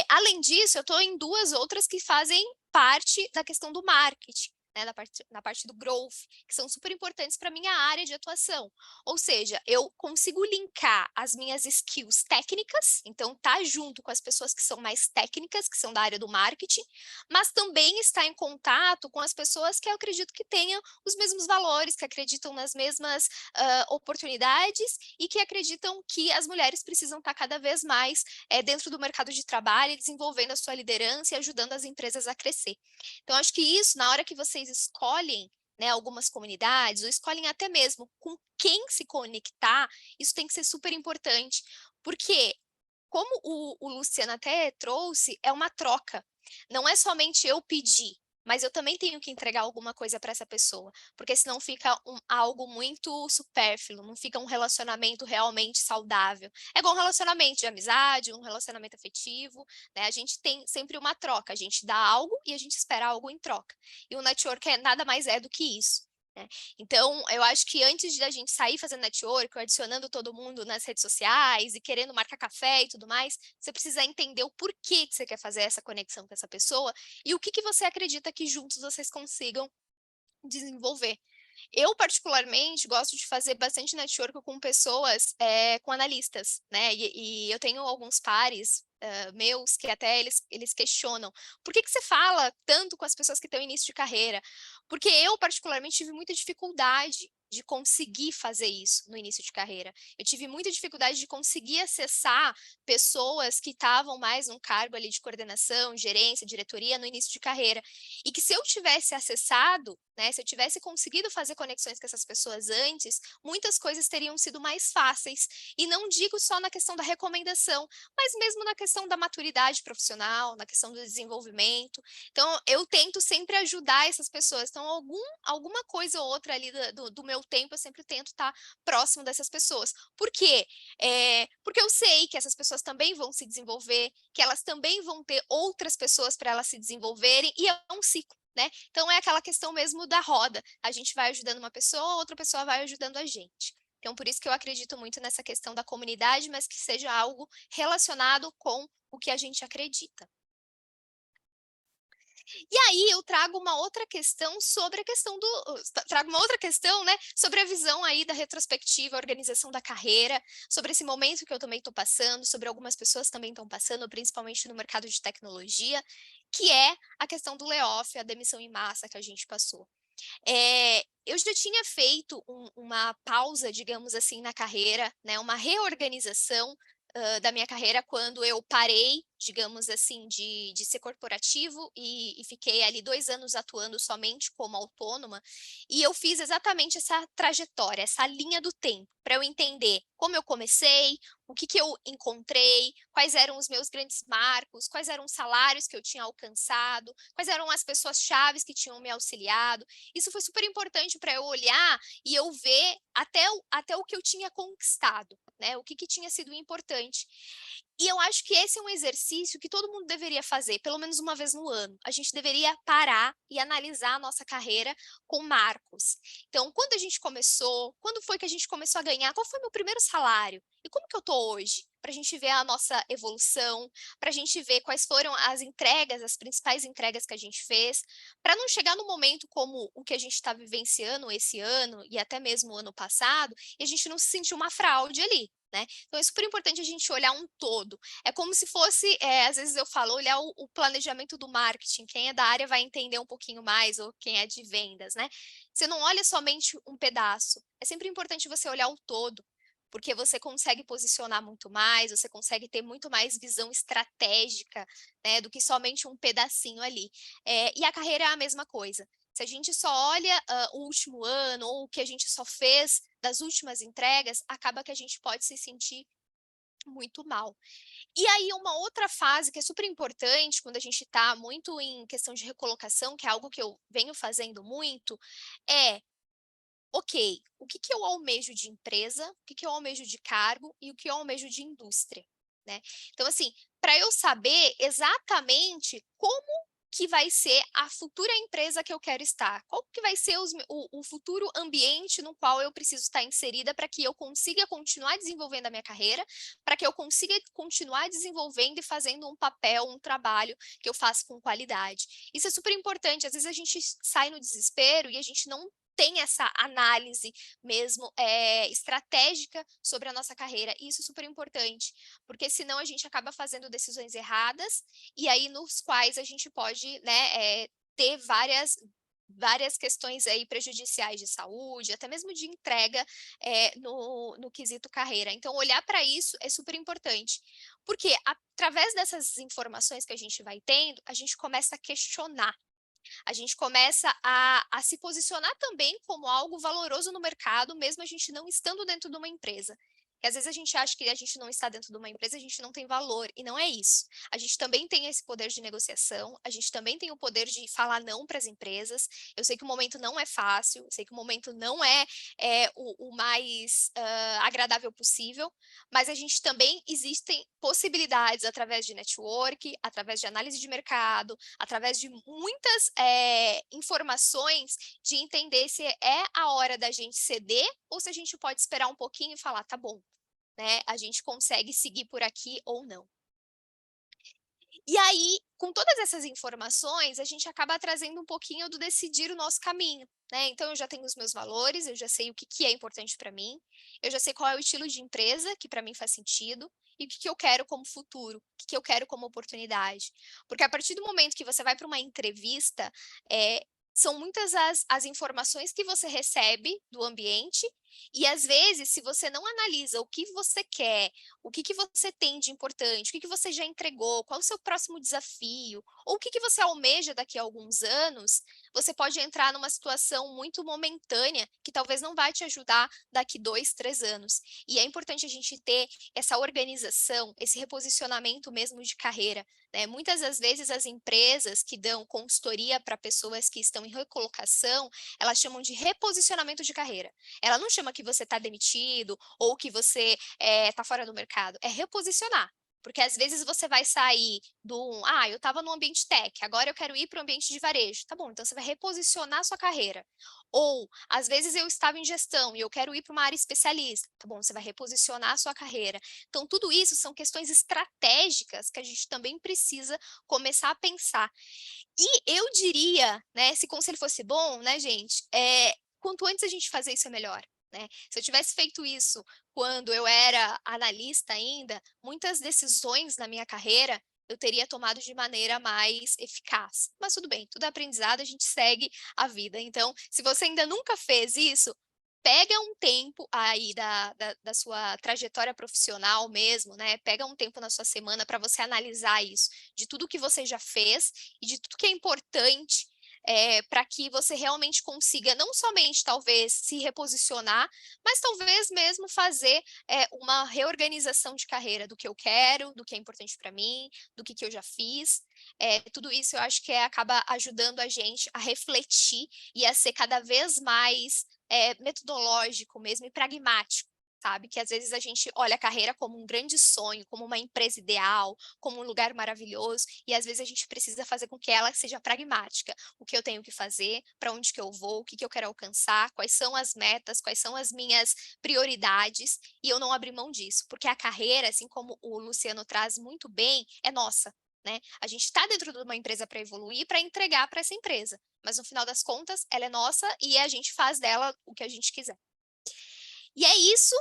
Além disso, eu estou em 2 outras que fazem parte da questão do marketing, né, na parte do growth, que são super importantes para a minha área de atuação. Ou seja, eu consigo linkar as minhas skills técnicas, então tá junto com as pessoas que são mais técnicas, que são da área do marketing, mas também está em contato com as pessoas que eu acredito que tenham os mesmos valores, que acreditam nas mesmas oportunidades e que acreditam que as mulheres precisam estar cada vez mais dentro do mercado de trabalho, desenvolvendo a sua liderança e ajudando as empresas a crescer. Então, acho que isso, na hora que vocês escolhem, né, algumas comunidades, ou escolhem até mesmo com quem se conectar, isso tem que ser super importante, porque, como o Luciano até trouxe, é uma troca. Não é somente eu pedir, mas eu também tenho que entregar alguma coisa para essa pessoa, porque senão fica algo muito supérfluo, não fica um relacionamento realmente saudável. É igual um relacionamento de amizade, um relacionamento afetivo, né? A gente tem sempre uma troca, a gente dá algo e a gente espera algo em troca. E o network nada mais é do que isso, né? Então, eu acho que antes de a gente sair fazendo network, ou adicionando todo mundo nas redes sociais e querendo marcar café e tudo mais, você precisa entender o porquê que você quer fazer essa conexão com essa pessoa e o que você acredita que juntos vocês consigam desenvolver. Eu, particularmente, gosto de fazer bastante network com pessoas, com analistas, né? E eu tenho alguns pares meus que até eles questionam. Por que você fala tanto com as pessoas que estão em início de carreira? Porque eu, particularmente, tive muita dificuldade de conseguir fazer isso no início de carreira. Eu tive muita dificuldade de conseguir acessar pessoas que estavam mais num cargo ali de coordenação, gerência, diretoria no início de carreira. E que se eu tivesse acessado, né, se eu tivesse conseguido fazer conexões com essas pessoas antes, muitas coisas teriam sido mais fáceis. E não digo só na questão da recomendação, mas mesmo na questão da maturidade profissional, na questão do desenvolvimento. Então, eu tento sempre ajudar essas pessoas. Então, alguma coisa ou outra ali do meu tempo, eu sempre tento estar próximo dessas pessoas. Por quê? Porque eu sei que essas pessoas também vão se desenvolver, que elas também vão ter outras pessoas para elas se desenvolverem, e é um ciclo, né? Então, é aquela questão mesmo da roda. A gente vai ajudando uma pessoa, outra pessoa vai ajudando a gente. Então, por isso que eu acredito muito nessa questão da comunidade, mas que seja algo relacionado com o que a gente acredita. E aí eu trago uma outra questão sobre a questão trago uma outra questão, né, sobre a visão aí da retrospectiva, a organização da carreira, sobre esse momento que eu também estou passando, sobre algumas pessoas também estão passando, principalmente no mercado de tecnologia, que é a questão do layoff, a demissão em massa que a gente passou. Eu já tinha feito uma pausa, digamos assim, na carreira, né, uma reorganização da minha carreira quando eu parei, digamos assim, de ser corporativo e fiquei ali 2 anos atuando somente como autônoma, e eu fiz exatamente essa trajetória, essa linha do tempo, para eu entender como eu comecei, o que eu encontrei, quais eram os meus grandes marcos, quais eram os salários que eu tinha alcançado, quais eram as pessoas-chave que tinham me auxiliado. Isso foi super importante para eu olhar e eu ver até o que eu tinha conquistado, né? O que tinha sido importante. E eu acho que esse é um exercício que todo mundo deveria fazer, pelo menos uma vez no ano. A gente deveria parar e analisar a nossa carreira com marcos. Então, quando a gente começou, quando foi que a gente começou a ganhar, qual foi o meu primeiro salário? E como que eu estou hoje? Para a gente ver a nossa evolução, para a gente ver quais foram as entregas, as principais entregas que a gente fez, para não chegar no momento como o que a gente está vivenciando esse ano e até mesmo o ano passado, e a gente não se sentir uma fraude ali. Né? Então, é super importante a gente olhar um todo. É como se fosse, às vezes eu falo, olhar o planejamento do marketing. Quem é da área vai entender um pouquinho mais, ou quem é de vendas, né? Você não olha somente um pedaço. É sempre importante você olhar o todo. porque você consegue posicionar muito mais, você consegue ter muito mais visão estratégica, né, do que somente um pedacinho ali. E a carreira é a mesma coisa. Se a gente só olha o último ano ou o que a gente só fez das últimas entregas, acaba que a gente pode se sentir muito mal. E aí, uma outra fase que é super importante, quando a gente está muito em questão de recolocação, que é algo que eu venho fazendo muito, ok, o que eu almejo de empresa, o que eu almejo de cargo e o que eu almejo de indústria, né? Então, assim, para eu saber exatamente como que vai ser a futura empresa que eu quero estar, qual que vai ser o futuro ambiente no qual eu preciso estar inserida para que eu consiga continuar desenvolvendo a minha carreira, para que eu consiga continuar desenvolvendo e fazendo um papel, um trabalho que eu faço com qualidade. Isso é super importante, às vezes a gente sai no desespero e a gente não tem essa análise mesmo estratégica sobre a nossa carreira. E isso é super importante, porque senão a gente acaba fazendo decisões erradas e aí nos quais a gente pode, né, ter várias questões aí prejudiciais de saúde, até mesmo de entrega no quesito carreira. Então, olhar para isso é super importante, porque através dessas informações que a gente vai tendo, a gente começa a questionar. A gente começa a se posicionar também como algo valoroso no mercado, mesmo a gente não estando dentro de uma empresa. E às vezes a gente acha que a gente não está dentro de uma empresa, a gente não tem valor, e não é isso. A gente também tem esse poder de negociação, a gente também tem o poder de falar não para as empresas. Eu sei que o momento não é fácil, eu sei que o momento não é o mais agradável possível, mas a gente também existem possibilidades através de network, através de análise de mercado, através de muitas informações de entender se é a hora da gente ceder ou se a gente pode esperar um pouquinho e falar, tá bom, né? A gente consegue seguir por aqui ou não. E aí, com todas essas informações, a gente acaba trazendo um pouquinho do decidir o nosso caminho, né? Então, eu já tenho os meus valores, eu já sei o que é importante para mim, eu já sei qual é o estilo de empresa que para mim faz sentido e o que eu quero como futuro, o que eu quero como oportunidade. Porque a partir do momento que você vai para uma entrevista, são muitas as informações que você recebe do ambiente e, às vezes, se você não analisa o que você quer, o que você tem de importante, o que você já entregou, qual o seu próximo desafio, ou o que você almeja daqui a alguns anos, você pode entrar numa situação muito momentânea que talvez não vai te ajudar daqui 2, 3 anos. E é importante a gente ter essa organização, esse reposicionamento mesmo de carreira, né? Muitas das vezes as empresas que dão consultoria para pessoas que estão em recolocação, elas chamam de reposicionamento de carreira. Ela não chama que você está demitido ou que você está fora do mercado, é reposicionar. Porque às vezes você vai sair eu estava no ambiente tech, agora eu quero ir para o ambiente de varejo. Tá bom, então você vai reposicionar a sua carreira. Ou, às vezes eu estava em gestão e eu quero ir para uma área especialista. Tá bom, você vai reposicionar a sua carreira. Então, tudo isso são questões estratégicas que a gente também precisa começar a pensar. E eu diria, né, se o conselho fosse bom, né, gente, quanto antes a gente fazer isso é melhor. Né? Se eu tivesse feito isso quando eu era analista ainda, muitas decisões na minha carreira eu teria tomado de maneira mais eficaz. Mas tudo bem, tudo é aprendizado, a gente segue a vida. Então, se você ainda nunca fez isso, pega um tempo aí da sua trajetória profissional mesmo, né? Pega um tempo na sua semana para você analisar isso, de tudo que você já fez e de tudo que é importante para que você realmente consiga não somente talvez se reposicionar, mas talvez mesmo fazer uma reorganização de carreira do que eu quero, do que é importante para mim, do que eu já fiz. Tudo isso eu acho que acaba ajudando a gente a refletir e a ser cada vez mais metodológico mesmo e pragmático. Sabe? Que às vezes a gente olha a carreira como um grande sonho, como uma empresa ideal, como um lugar maravilhoso, e às vezes a gente precisa fazer com que ela seja pragmática. O que eu tenho que fazer, para onde que eu vou, o que eu quero alcançar, quais são as metas, quais são as minhas prioridades, e eu não abrir mão disso, porque a carreira, assim como o Luciano traz muito bem, é nossa. Né? A gente está dentro de uma empresa para evoluir, para entregar para essa empresa, mas no final das contas, ela é nossa e a gente faz dela o que a gente quiser. E é isso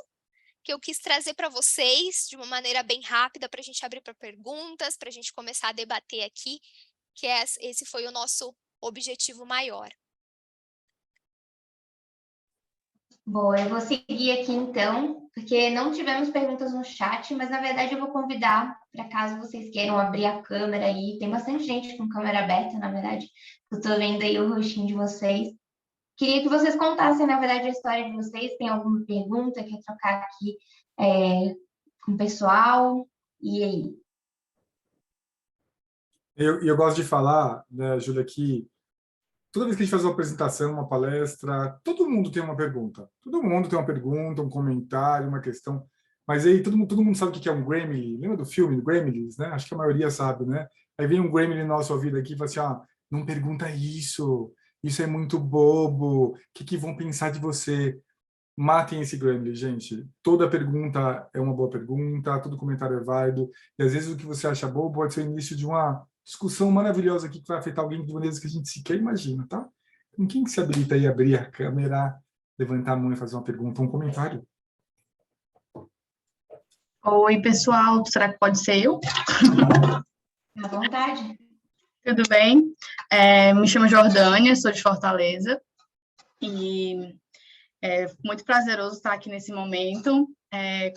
que eu quis trazer para vocês de uma maneira bem rápida para a gente abrir para perguntas, para a gente começar a debater aqui, que esse foi o nosso objetivo maior. Bom, eu vou seguir aqui então, porque não tivemos perguntas no chat, mas na verdade eu vou convidar para caso vocês queiram abrir a câmera aí. Tem bastante gente com câmera aberta, na verdade. Eu estou vendo aí o rostinho de vocês. Queria que vocês contassem, na verdade, a história de vocês. Tem alguma pergunta? Quer trocar aqui com o pessoal? E aí? Eu gosto de falar, né, Júlia, que toda vez que a gente faz uma apresentação, uma palestra, todo mundo tem uma pergunta. Todo mundo tem uma pergunta, um comentário, uma questão. Mas aí todo mundo sabe o que é um Grammy. Lembra do filme, do Gremlins, né? Acho que a maioria sabe, né? Aí vem um Gremlin na nossa vida aqui e fala assim, não pergunta isso é muito bobo, o que vão pensar de você? Matem esse Gremlin, gente. Toda pergunta é uma boa pergunta, todo comentário é válido, e às vezes o que você acha bobo pode ser o início de uma discussão maravilhosa aqui que vai afetar alguém de maneiras que a gente sequer imagina, tá? Então, quem que se habilita aí a abrir a câmera, levantar a mão e fazer uma pergunta, um comentário? Oi, pessoal, será que pode ser eu? À vontade. Tudo bem? Me chamo Jordânia, sou de Fortaleza e é muito prazeroso estar aqui nesse momento.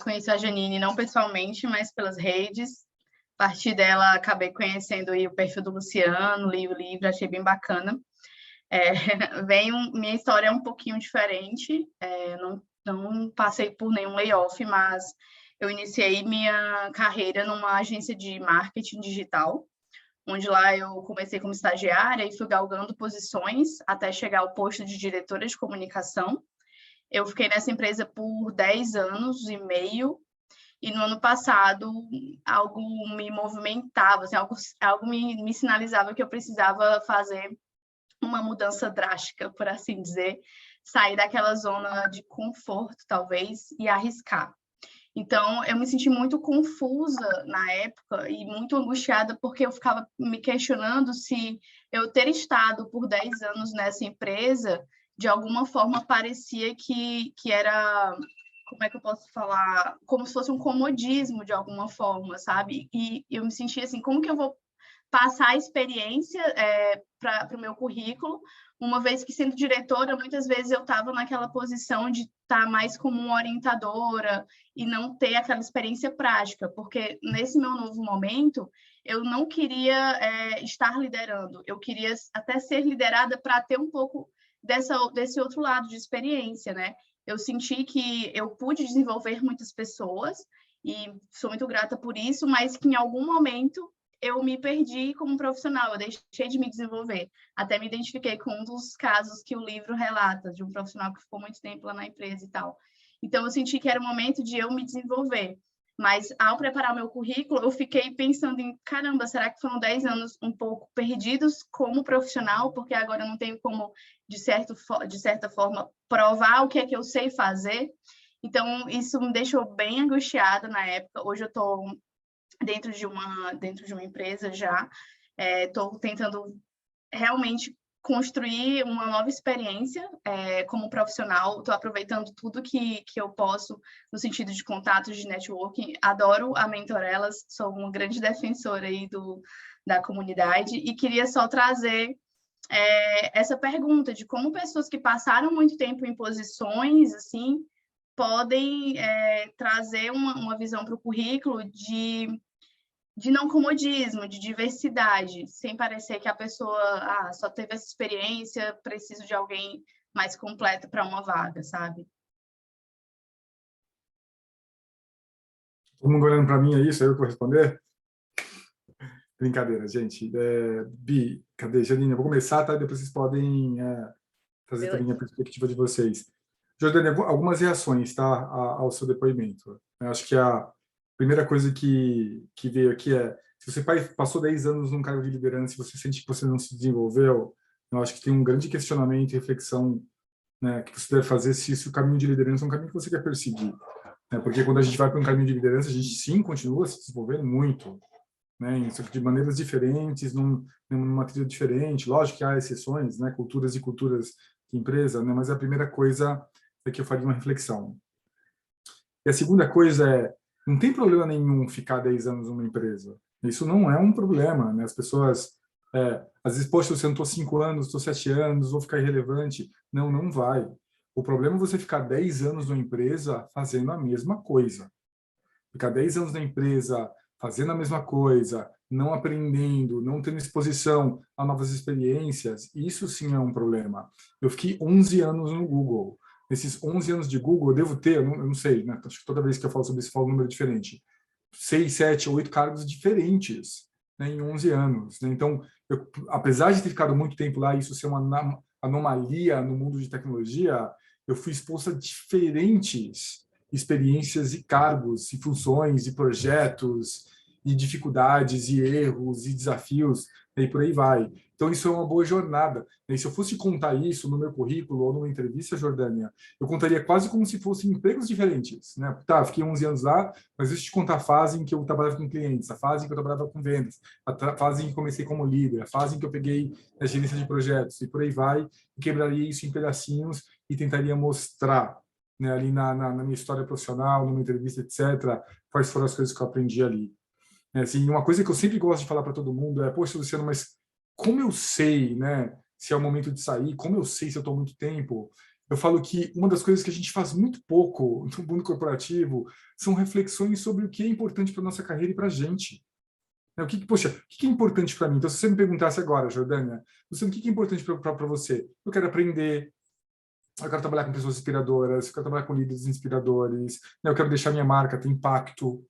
Conheço a Janine não pessoalmente, mas pelas redes. A partir dela, acabei conhecendo aí o perfil do Luciano, li o livro, achei bem bacana. Minha história é um pouquinho diferente, não passei por nenhum layoff, mas eu iniciei minha carreira numa agência de marketing digital, onde lá eu comecei como estagiária e fui galgando posições até chegar ao posto de diretora de comunicação. Eu fiquei nessa empresa por 10 anos e meio, e no ano passado algo me movimentava, assim, algo me sinalizava que eu precisava fazer uma mudança drástica, por assim dizer, sair daquela zona de conforto, talvez, e arriscar. Então, eu me senti muito confusa na época e muito angustiada, porque eu ficava me questionando se eu ter estado por 10 anos nessa empresa, de alguma forma parecia que era, como é que eu posso falar, como se fosse um comodismo de alguma forma, sabe? E eu me sentia assim, como que eu vou passar a experiência para o meu currículo, uma vez que, sendo diretora, muitas vezes eu estava naquela posição de estar mais como uma orientadora e não ter aquela experiência prática, porque nesse meu novo momento, eu não queria estar liderando, eu queria até ser liderada para ter um pouco desse outro lado de experiência, né? Eu senti que eu pude desenvolver muitas pessoas e sou muito grata por isso, mas que em algum momento eu me perdi como profissional, eu deixei de me desenvolver. Até me identifiquei com um dos casos que o livro relata, de um profissional que ficou muito tempo lá na empresa e tal. Então, eu senti que era o momento de eu me desenvolver. Mas, ao preparar meu currículo, eu fiquei pensando em, caramba, será que foram 10 anos um pouco perdidos como profissional? Porque agora eu não tenho como, de certa forma, provar o que é que eu sei fazer. Então, isso me deixou bem angustiada na época. Hoje eu estou dentro de uma empresa já, estou tentando realmente construir uma nova experiência como profissional, estou aproveitando tudo que eu posso no sentido de contatos, de networking, adoro a Mentorelas, sou uma grande defensora aí da comunidade e queria só trazer essa pergunta de como pessoas que passaram muito tempo em posições assim podem trazer uma visão para o currículo de não comodismo, de diversidade, sem parecer que a pessoa só teve essa experiência, preciso de alguém mais completo para uma vaga, sabe? Todo mundo olhando para mim, é isso? É eu que vou responder? Brincadeira, gente. Bi, cadê? Janine, eu vou começar, tá? Depois vocês podem trazer também a perspectiva de vocês. Jordânia, algumas reações, tá? Ao seu depoimento. Eu acho que a primeira coisa que veio aqui é, se você passou 10 anos num cargo de liderança e você sente que você não se desenvolveu, eu acho que tem um grande questionamento e reflexão, né, que você deve fazer se o caminho de liderança é um caminho que você quer perseguir. Né? Porque quando a gente vai para um caminho de liderança, a gente sim continua se desenvolvendo muito, né, de maneiras diferentes, numa trilha diferente. Lógico que há exceções, né, culturas e culturas de empresa, né, mas a primeira coisa é que eu faria uma reflexão. E a segunda coisa é, não tem problema nenhum ficar 10 anos numa empresa. Isso não é um problema, né? As pessoas, às vezes, poxa, eu não estou 5 anos, estou 7 anos, vou ficar irrelevante. Não vai. O problema é você ficar 10 anos numa empresa fazendo a mesma coisa. Ficar 10 anos na empresa fazendo a mesma coisa, não aprendendo, não tendo exposição a novas experiências, isso sim é um problema. Eu fiquei 11 anos no Google. Nesses 11 anos de Google, eu devo ter, eu não sei, né? Acho que toda vez que eu falo sobre isso, eu falo um número diferente. 6, 7, 8 cargos diferentes, né, em 11 anos. Né? Então, apesar de ter ficado muito tempo lá e isso ser uma anomalia no mundo de tecnologia, eu fui exposto a diferentes experiências e cargos, e funções, e projetos, e dificuldades, e erros, e desafios, e por aí vai. Então, isso é uma boa jornada. E se eu fosse contar isso no meu currículo ou numa entrevista, Jordânia, eu contaria quase como se fossem empregos diferentes. Né? Tá, fiquei 11 anos lá, mas deixa eu te contar a fase em que eu trabalhava com clientes, a fase em que eu trabalhava com vendas, a fase em que comecei como líder, a fase em que eu peguei a gerência de projetos, e por aí vai, e quebraria isso em pedacinhos e tentaria mostrar, né, ali na minha história profissional, numa entrevista, etc., quais foram as coisas que eu aprendi ali. Assim, uma coisa que eu sempre gosto de falar para todo mundo é, poxa, Luciano, mas como eu sei, né, se é o momento de sair, como eu sei se eu estou há muito tempo? Eu falo que uma das coisas que a gente faz muito pouco no mundo corporativo são reflexões sobre o que é importante para nossa carreira e para a gente. Poxa, o que é importante para mim? Então, se você me perguntasse agora, Jordânia, Luciano, o que é importante para você? Eu quero aprender, eu quero trabalhar com pessoas inspiradoras, eu quero trabalhar com líderes inspiradores, né, eu quero deixar minha marca ter impacto,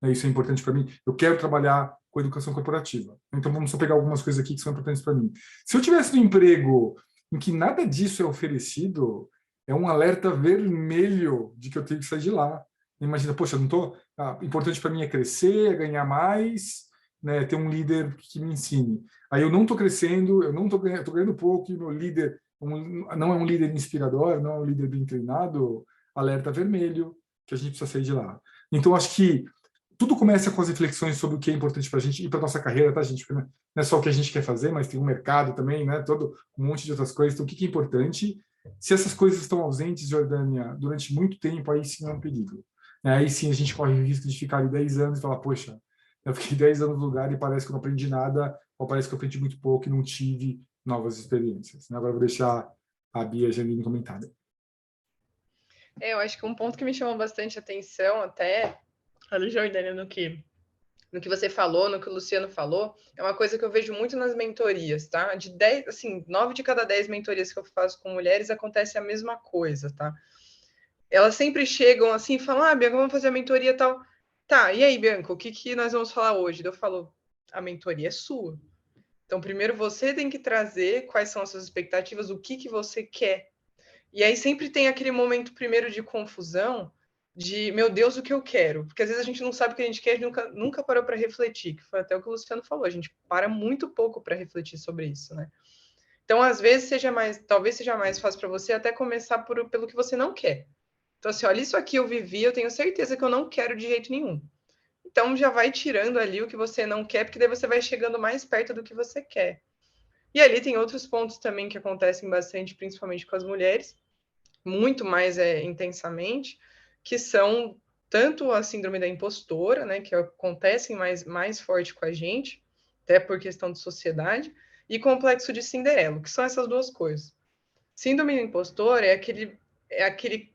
né, isso é importante para mim. Eu quero trabalhar com educação corporativa. Então, vamos só pegar algumas coisas aqui que são importantes para mim. Se eu tivesse um emprego em que nada disso é oferecido, é um alerta vermelho de que eu tenho que sair de lá. Imagina, poxa, não tô, importante para mim é crescer, é ganhar mais, né, ter um líder que me ensine. Aí eu não estou crescendo, eu não estou ganhando, estou ganhando pouco, e meu líder não é um líder inspirador, não é um líder bem treinado, alerta vermelho, que a gente precisa sair de lá. Então, acho que tudo começa com as reflexões sobre o que é importante para a gente e para nossa carreira, tá, gente? Porque não é só o que a gente quer fazer, mas tem um mercado também, né? Todo um monte de outras coisas. Então, o que é importante? Se essas coisas estão ausentes, Jordânia, durante muito tempo, aí sim é um perigo. Aí sim a gente corre o risco de ficar ali 10 anos e falar, poxa, eu fiquei 10 anos no lugar e parece que eu não aprendi nada, ou parece que eu aprendi muito pouco e não tive novas experiências. Agora eu vou deixar a Bia e a Janine comentarem. Eu acho que um ponto que me chamou bastante atenção até, ali, Jordânia, no que você falou, no que o Luciano falou, é uma coisa que eu vejo muito nas mentorias, tá? De 10, assim, 9 de cada 10 mentorias que eu faço com mulheres acontece a mesma coisa, tá? Elas sempre chegam assim e falam, Bianca, vamos fazer a mentoria e tal. Tá, e aí, Bianca, o que nós vamos falar hoje? Eu falo, a mentoria é sua. Então, primeiro você tem que trazer quais são as suas expectativas, o que você quer. E aí sempre tem aquele momento primeiro de confusão, de, meu Deus, o que eu quero? Porque às vezes a gente não sabe o que a gente quer, nunca parou para refletir, que foi até o que o Luciano falou, a gente para muito pouco para refletir sobre isso, né? Então, às vezes, talvez seja mais fácil para você até começar pelo que você não quer. Então, assim, olha, isso aqui eu vivi, eu tenho certeza que eu não quero de jeito nenhum. Então, já vai tirando ali o que você não quer, porque daí você vai chegando mais perto do que você quer. E ali tem outros pontos também que acontecem bastante, principalmente com as mulheres, muito mais intensamente, que são tanto a síndrome da impostora, né, que acontecem mais forte com a gente, até por questão de sociedade, e complexo de Cinderela, que são essas duas coisas. Síndrome do impostor é aquele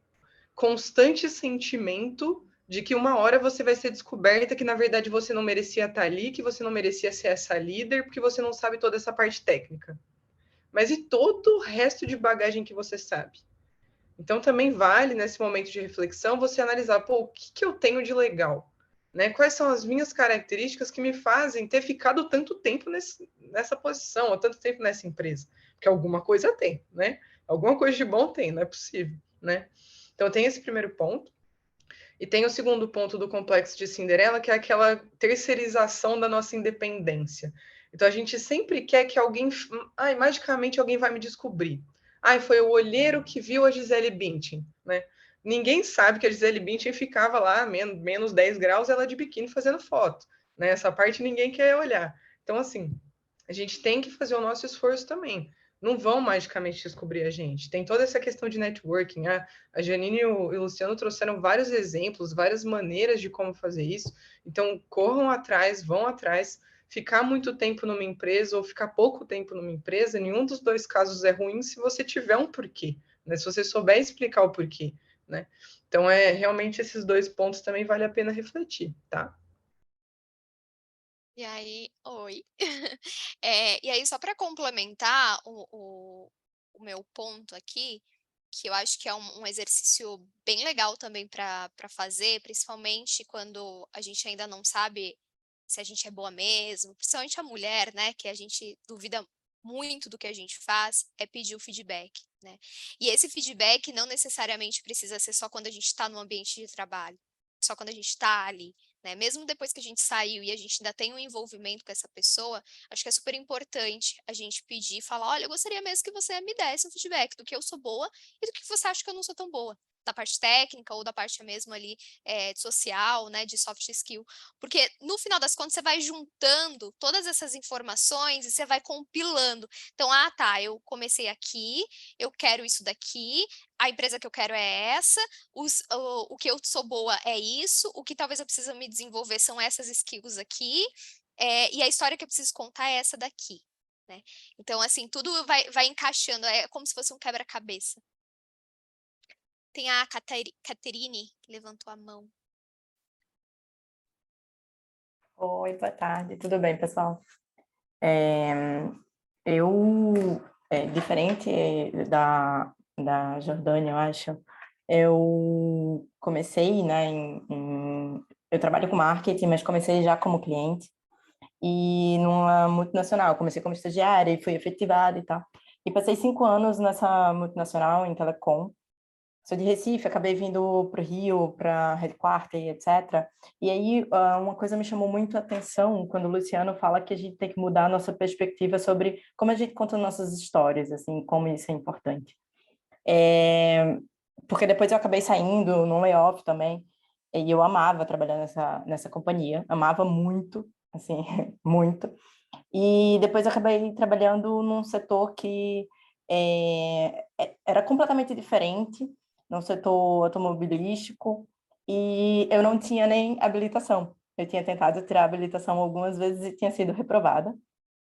constante sentimento de que uma hora você vai ser descoberta que, na verdade, você não merecia estar ali, que você não merecia ser essa líder, porque você não sabe toda essa parte técnica. Mas e todo o resto de bagagem que você sabe? Então, também vale, nesse momento de reflexão, você analisar, o que eu tenho de legal? Né? Quais são as minhas características que me fazem ter ficado tanto tempo nessa posição, ou tanto tempo nessa empresa? Porque alguma coisa tem, né? Alguma coisa de bom tem, não é possível, né? Então, tem esse primeiro ponto. E tem o segundo ponto do complexo de Cinderela, que é aquela terceirização da nossa independência. Então, a gente sempre quer que alguém... magicamente alguém vai me descobrir. Foi o olheiro que viu a Gisele Bündchen, né? Ninguém sabe que a Gisele Bündchen ficava lá, menos 10 graus, ela de biquíni fazendo foto, né? Essa parte ninguém quer olhar. Então, assim, a gente tem que fazer o nosso esforço também. Não vão magicamente descobrir a gente. Tem toda essa questão de networking. A Janine e o Luciano trouxeram vários exemplos, várias maneiras de como fazer isso. Então, corram atrás, vão atrás. Ficar muito tempo numa empresa ou ficar pouco tempo numa empresa, nenhum dos dois casos é ruim se você tiver um porquê, né? Se você souber explicar o porquê, né? Então, realmente esses 2 pontos também vale a pena refletir, tá? E aí, oi. E aí, só para complementar o meu ponto aqui, que eu acho que é um exercício bem legal também para fazer, principalmente quando a gente ainda não sabe se a gente é boa mesmo, principalmente a mulher, né, que a gente duvida muito do que a gente faz, é pedir o feedback, né? E esse feedback não necessariamente precisa ser só quando a gente está no ambiente de trabalho, só quando a gente está ali, né? Mesmo depois que a gente saiu e a gente ainda tem um envolvimento com essa pessoa, acho que é super importante a gente pedir, falar, olha, eu gostaria mesmo que você me desse um feedback do que eu sou boa e do que você acha que eu não sou tão boa, da parte técnica ou da parte mesmo ali social, né, de soft skill, porque no final das contas você vai juntando todas essas informações e você vai compilando. Então, tá, eu comecei aqui, eu quero isso daqui, a empresa que eu quero é essa, o que eu sou boa é isso, o que talvez eu precise me desenvolver são essas skills aqui, e a história que eu preciso contar é essa daqui, né? Então, assim, tudo vai encaixando, é como se fosse um quebra-cabeça. Tem a Caterine que levantou a mão. Oi, boa tarde, tudo bem, pessoal? Diferente da Jordânia, eu acho, eu comecei, né, eu trabalho com marketing, mas comecei já como cliente, e numa multinacional, comecei como estagiária e fui efetivada e tal. E passei 5 anos nessa multinacional, em telecom. Sou de Recife, acabei vindo para o Rio, para Headquarter, etc. E aí, uma coisa me chamou muito a atenção quando o Luciano fala que a gente tem que mudar a nossa perspectiva sobre como a gente conta nossas histórias, assim, como isso é importante. Porque depois eu acabei saindo num layoff também, e eu amava trabalhar nessa companhia, amava muito, assim, muito. E depois eu acabei trabalhando num setor que era completamente diferente, no setor automobilístico, e eu não tinha nem habilitação. Eu tinha tentado tirar a habilitação algumas vezes e tinha sido reprovada.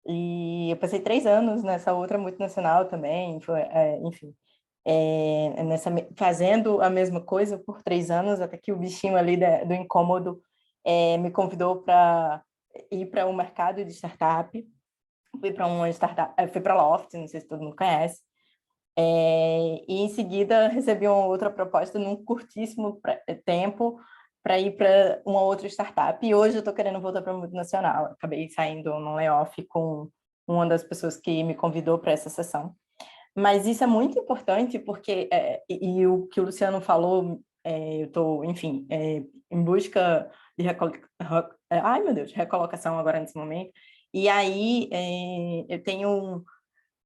E eu passei 3 anos nessa outra multinacional também, enfim, fazendo a mesma coisa por 3 anos, até que o bichinho ali do incômodo me convidou para ir para um mercado de startup. Fui para uma startup, fui para a Loft, não sei se todo mundo conhece, e em seguida recebi uma outra proposta num curtíssimo tempo para ir para uma outra startup, e hoje eu estou querendo voltar para a multinacional. Acabei saindo num layoff com uma das pessoas que me convidou para essa sessão. Mas isso é muito importante porque, e o que o Luciano falou, eu estou, enfim, em busca de recolocação agora nesse momento, e aí eu tenho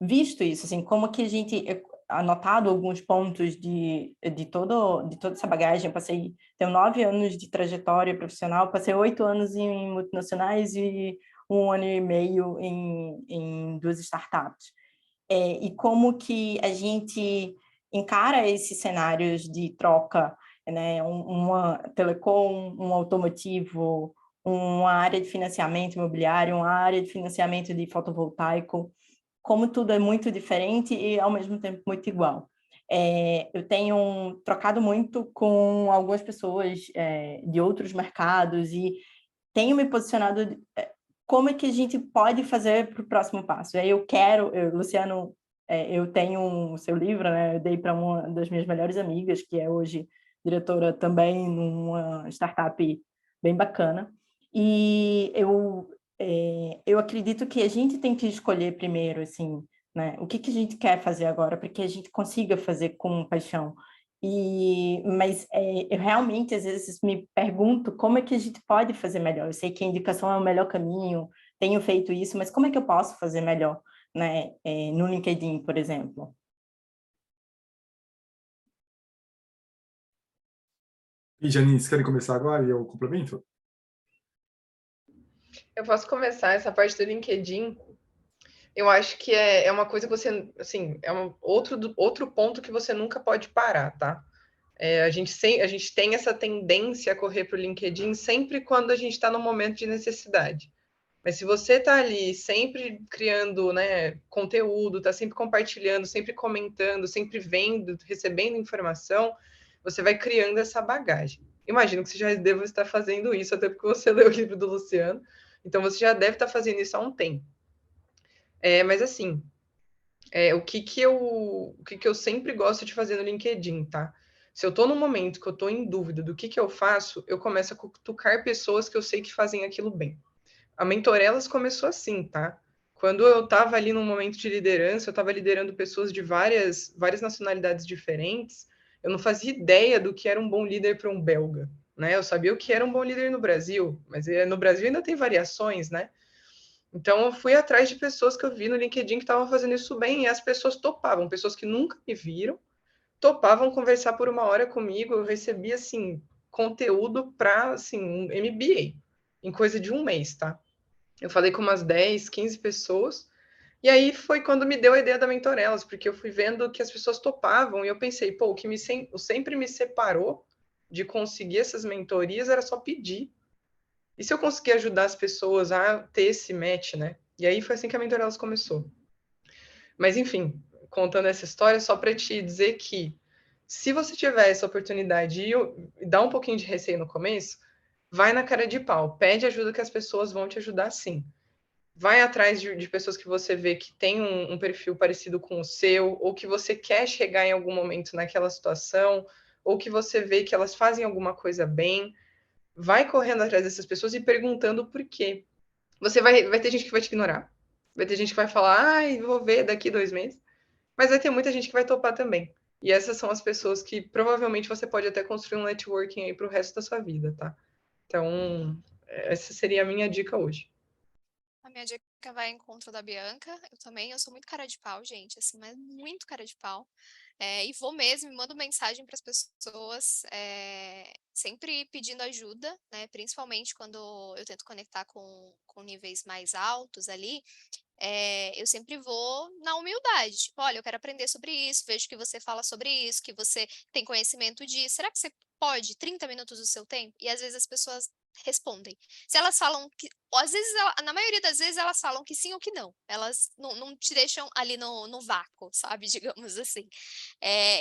visto isso, assim, como que a gente anotado alguns pontos de toda essa bagagem. Tenho 9 anos de trajetória profissional, passei 8 anos em multinacionais e 1 ano e meio em 2 startups. E como que a gente encara esses cenários de troca, né? Uma telecom, um automotivo, uma área de financiamento imobiliário, uma área de financiamento de fotovoltaico, como tudo é muito diferente e, ao mesmo tempo, muito igual. Eu tenho trocado muito com algumas pessoas de outros mercados e tenho me posicionado como é que a gente pode fazer para o próximo passo. Aí Luciano, eu tenho o seu livro, né? Eu dei para uma das minhas melhores amigas, que é hoje diretora também numa startup bem bacana. E eu acredito que a gente tem que escolher primeiro, assim, né? O que a gente quer fazer agora, para que a gente consiga fazer com paixão. Mas eu realmente, às vezes, me pergunto como é que a gente pode fazer melhor. Eu sei que a indicação é o melhor caminho, tenho feito isso, mas como é que eu posso fazer melhor, né? No LinkedIn, por exemplo. E, Janine, vocês querem começar agora e eu complemento? Eu posso começar essa parte do LinkedIn. Eu acho que é uma coisa que você, assim, outro ponto que você nunca pode parar, tá? A gente tem essa tendência a correr para o LinkedIn sempre quando a gente está no momento de necessidade. Mas se você está ali sempre criando, né, conteúdo, está sempre compartilhando, sempre comentando, sempre vendo, recebendo informação, você vai criando essa bagagem. Imagino que você já deva estar fazendo isso, até porque você leu o livro do Luciano, então você já deve estar fazendo isso há um tempo. Mas assim, o que eu sempre gosto de fazer no LinkedIn, tá? Se eu estou num momento que eu estou em dúvida do que eu faço, eu começo a cutucar pessoas que eu sei que fazem aquilo bem. A Mentorelas começou assim, tá? Quando eu estava ali num momento de liderança, eu estava liderando pessoas de várias nacionalidades diferentes, eu não fazia ideia do que era um bom líder para um belga, né? Eu sabia o que era um bom líder no Brasil, mas no Brasil ainda tem variações, né? Então, eu fui atrás de pessoas que eu vi no LinkedIn que estavam fazendo isso bem, e as pessoas topavam, pessoas que nunca me viram, topavam conversar por 1 hora comigo. Eu recebi, assim, conteúdo para, assim, um MBA, em coisa de 1 mês, tá? Eu falei com umas 10, 15 pessoas, e aí foi quando me deu a ideia da Mentorelas, porque eu fui vendo que as pessoas topavam, e eu pensei, pô, o que sempre me separou de conseguir essas mentorias era só pedir. E se eu conseguir ajudar as pessoas a ter esse match, né? E aí foi assim que a Mentorelas começou. Mas, enfim, contando essa história, só para te dizer que se você tiver essa oportunidade e dar um pouquinho de receio no começo, vai na cara de pau, pede ajuda que as pessoas vão te ajudar sim. Vai atrás de pessoas que você vê que tem um perfil parecido com o seu, ou que você quer chegar em algum momento naquela situação, ou que você vê que elas fazem alguma coisa bem. Vai correndo atrás dessas pessoas e perguntando por quê. Você vai ter gente que vai te ignorar, vai ter gente que vai falar, ai, vou ver daqui 2 meses, mas vai ter muita gente que vai topar também. E essas são as pessoas que provavelmente você pode até construir um networking aí para o resto da sua vida, tá? Então, essa seria a minha dica hoje. A minha dica vai em encontro da Bianca. Eu sou muito cara de pau, gente, assim, mas muito cara de pau. E vou mesmo, mando mensagem para as pessoas, sempre pedindo ajuda, né? Principalmente quando eu tento conectar com níveis mais altos ali. Eu sempre vou na humildade. Tipo, olha, eu quero aprender sobre isso, vejo que você fala sobre isso, que você tem conhecimento disso. Será que você pode 30 minutos do seu tempo? E às vezes as pessoas respondem. Se elas falam que, ou às vezes, na maioria das vezes, elas falam que sim ou que não. Elas não te deixam ali no vácuo, sabe? Digamos assim.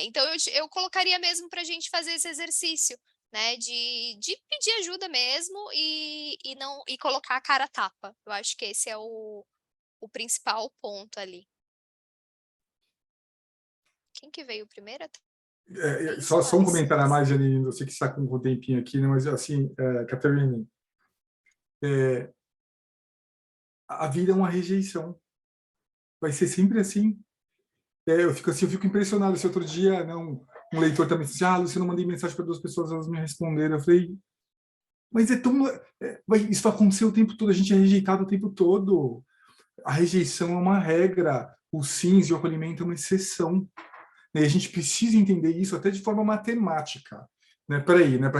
Então, eu colocaria mesmo para a gente fazer esse exercício, né? De pedir ajuda mesmo e colocar a cara a tapa. Eu acho que esse é o principal ponto ali. Quem que veio primeiro? Só um comentário a mais, Janine, eu sei que você está com um tempinho aqui, né? Mas assim, Catherine, a vida é uma rejeição. Vai ser sempre assim. Eu fico impressionado. Esse outro dia, né, um leitor também disse, Luciano, eu mandei mensagem para 2 pessoas, elas me responderam. Eu falei, mas isso vai acontecer o tempo todo, a gente é rejeitado o tempo todo. A rejeição é uma regra, os sims e o acolhimento é uma exceção. E a gente precisa entender isso até de forma matemática. Né? Peraí, né?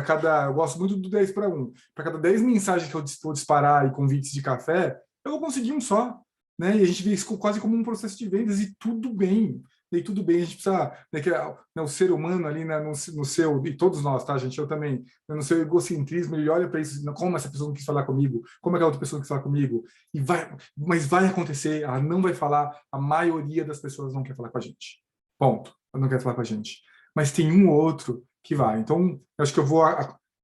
Eu gosto muito do 10-1. Para cada 10 mensagens que eu vou disparar e convites de café, eu vou conseguir um só. Né? E a gente vê isso quase como um processo de vendas, e tudo bem. E tudo bem, a gente precisa, o ser humano ali, né, no seu, e todos nós, tá, gente? Eu também, no seu egocentrismo, ele olha para isso, como essa pessoa não quis falar comigo, como aquela outra pessoa não quis falar comigo, mas vai acontecer, ela não vai falar, a maioria das pessoas não quer falar com a gente. Ponto. Ela não quer falar com a gente. Mas tem um ou outro que vai. Então, eu acho que eu vou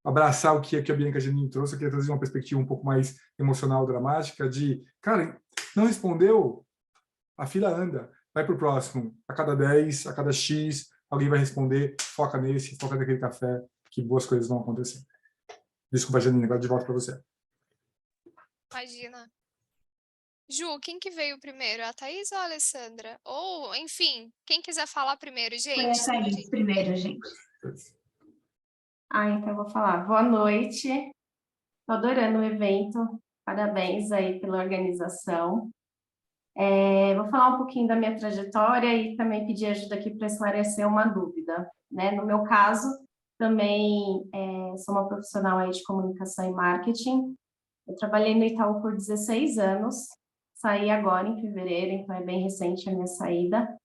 abraçar o que a Bianca Janine trouxe. Eu queria trazer uma perspectiva um pouco mais emocional, dramática, de, cara, não respondeu, a fila anda, vai para o próximo. A cada 10, a cada X, alguém vai responder, foca nesse, foca naquele café, que boas coisas vão acontecer. Desculpa, Janine, agora de volta para você. Imagina. Ju, quem que veio primeiro? A Thaís ou a Alessandra? Ou, enfim, quem quiser falar primeiro, gente. Foi a Thaís primeiro, gente. Então eu vou falar. Boa noite. Estou adorando o evento. Parabéns aí pela organização. Vou falar um pouquinho da minha trajetória e também pedir ajuda aqui para esclarecer uma dúvida. Né? No meu caso, também sou uma profissional aí de comunicação e marketing. Eu trabalhei no Itaú por 16 anos. Saí agora em fevereiro, então é bem recente a minha saída.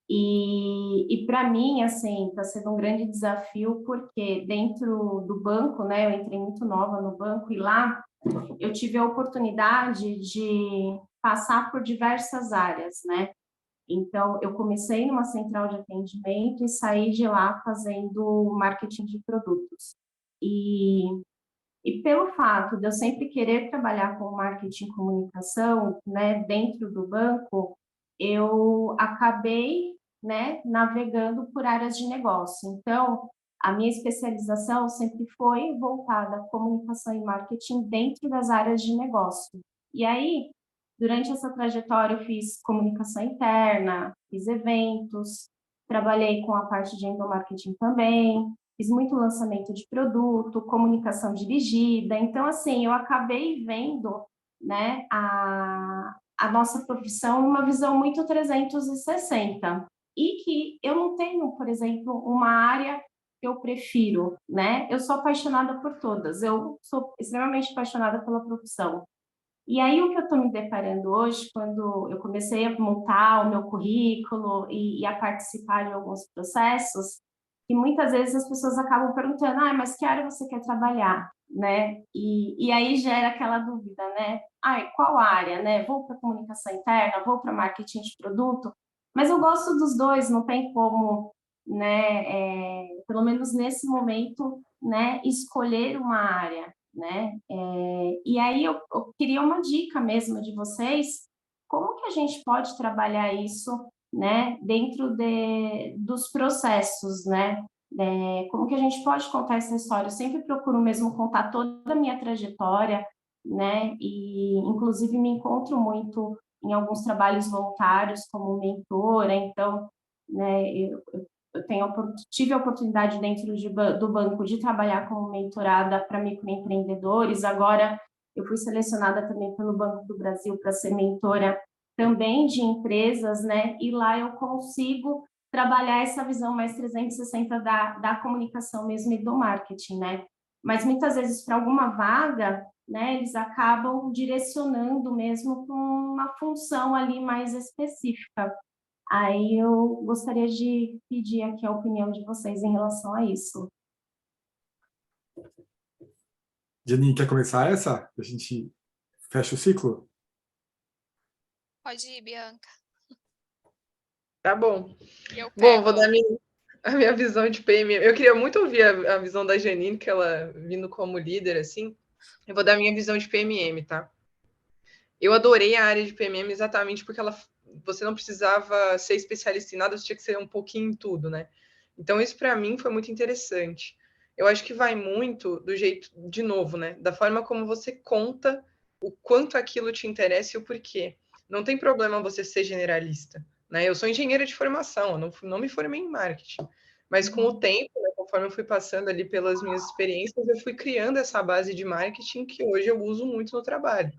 E para mim, assim, está sendo um grande desafio, porque dentro do banco, né, eu entrei muito nova no banco, e lá eu tive a oportunidade de passar por diversas áreas, né? Então, eu comecei numa central de atendimento e saí de lá fazendo marketing de produtos. E pelo fato de eu sempre querer trabalhar com marketing e comunicação, né, dentro do banco, eu acabei, né, navegando por áreas de negócio. Então, a minha especialização sempre foi voltada à comunicação e marketing dentro das áreas de negócio. E aí, durante essa trajetória, eu fiz comunicação interna, fiz eventos, trabalhei com a parte de endomarketing também, fiz muito lançamento de produto, comunicação dirigida. Então, assim, eu acabei vendo, né, a nossa profissão numa visão muito 360. E que eu não tenho, por exemplo, uma área que eu prefiro, né? Eu sou apaixonada por todas. Eu sou extremamente apaixonada pela profissão. E aí, o que eu estou me deparando hoje, quando eu comecei a montar o meu currículo e a participar de alguns processos, e muitas vezes as pessoas acabam perguntando, mas que área você quer trabalhar, né? E aí gera aquela dúvida, né? Qual área, né? Vou para comunicação interna, vou para marketing de produto, mas eu gosto dos dois, não tem como, né? Pelo menos nesse momento, né? Escolher uma área, né? E aí eu queria uma dica mesmo de vocês, como que a gente pode trabalhar isso, né, dentro dos processos, né? Como que a gente pode contar essa história? Eu sempre procuro mesmo contar toda a minha trajetória, né? E inclusive me encontro muito em alguns trabalhos voluntários como mentora, então, né, eu tive a oportunidade dentro do banco de trabalhar como mentorada para microempreendedores. Agora, eu fui selecionada também pelo Banco do Brasil para ser mentora também de empresas, né? E lá eu consigo trabalhar essa visão mais 360 da comunicação mesmo e do marketing, né? Mas muitas vezes, para alguma vaga, né, eles acabam direcionando mesmo para uma função ali mais específica. Aí eu gostaria de pedir aqui a opinião de vocês em relação a isso. Janine, quer começar essa? A gente fecha o ciclo? Pode ir, Bianca. Tá bom. Eu Bom, vou pego. dar a minha visão de PMM. Eu queria muito ouvir a visão da Janine, que ela vindo como líder, assim. Eu vou dar a minha visão de PMM, tá? Eu adorei a área de PMM exatamente porque você não precisava ser especialista em nada, você tinha que ser um pouquinho em tudo, né? Então, isso para mim foi muito interessante. Eu acho que vai muito do jeito, de novo, né? Da forma como você conta o quanto aquilo te interessa e o porquê. Não tem problema você ser generalista, né? Eu sou engenheira de formação, eu não me formei em marketing. Mas com o tempo, né, conforme eu fui passando ali pelas minhas experiências, eu fui criando essa base de marketing que hoje eu uso muito no trabalho.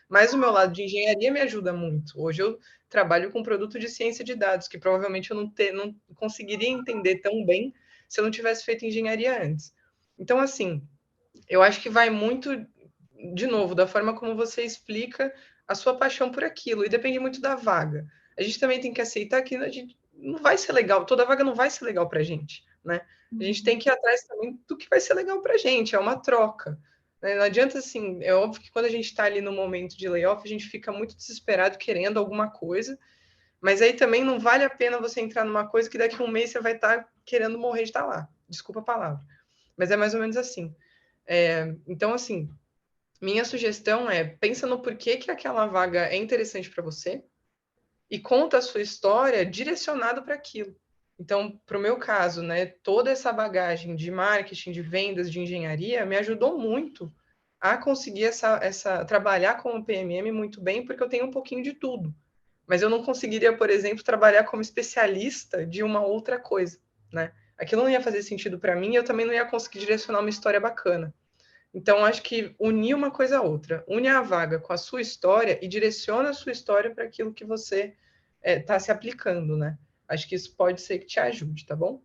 Mas o meu lado de engenharia me ajuda muito. Hoje eu trabalho com produto de ciência de dados, que provavelmente eu não conseguiria entender tão bem se eu não tivesse feito engenharia antes. Então, assim, eu acho que vai muito, de novo, da forma como você explica a sua paixão por aquilo, e depende muito da vaga. A gente também tem que aceitar que a gente não vai ser legal, toda vaga não vai ser legal para a gente, né? A gente tem que ir atrás também do que vai ser legal para a gente, é uma troca. Não adianta, assim, é óbvio que quando a gente está ali no momento de layoff, a gente fica muito desesperado querendo alguma coisa, mas aí também não vale a pena você entrar numa coisa que daqui a um mês você vai estar querendo morrer de estar lá. Desculpa a palavra. Mas é mais ou menos assim. Então, assim, minha sugestão é, pensa no porquê que aquela vaga é interessante para você e conta a sua história direcionado para aquilo. Então, para o meu caso, né, toda essa bagagem de marketing, de vendas, de engenharia, me ajudou muito a conseguir trabalhar como PMM muito bem, porque eu tenho um pouquinho de tudo. Mas eu não conseguiria, por exemplo, trabalhar como especialista de uma outra coisa, né? Aquilo não ia fazer sentido para mim e eu também não ia conseguir direcionar uma história bacana. Então, acho que unir uma coisa a outra. Une a vaga com a sua história e direciona a sua história para aquilo que você está se aplicando, né? Acho que isso pode ser que te ajude, tá bom?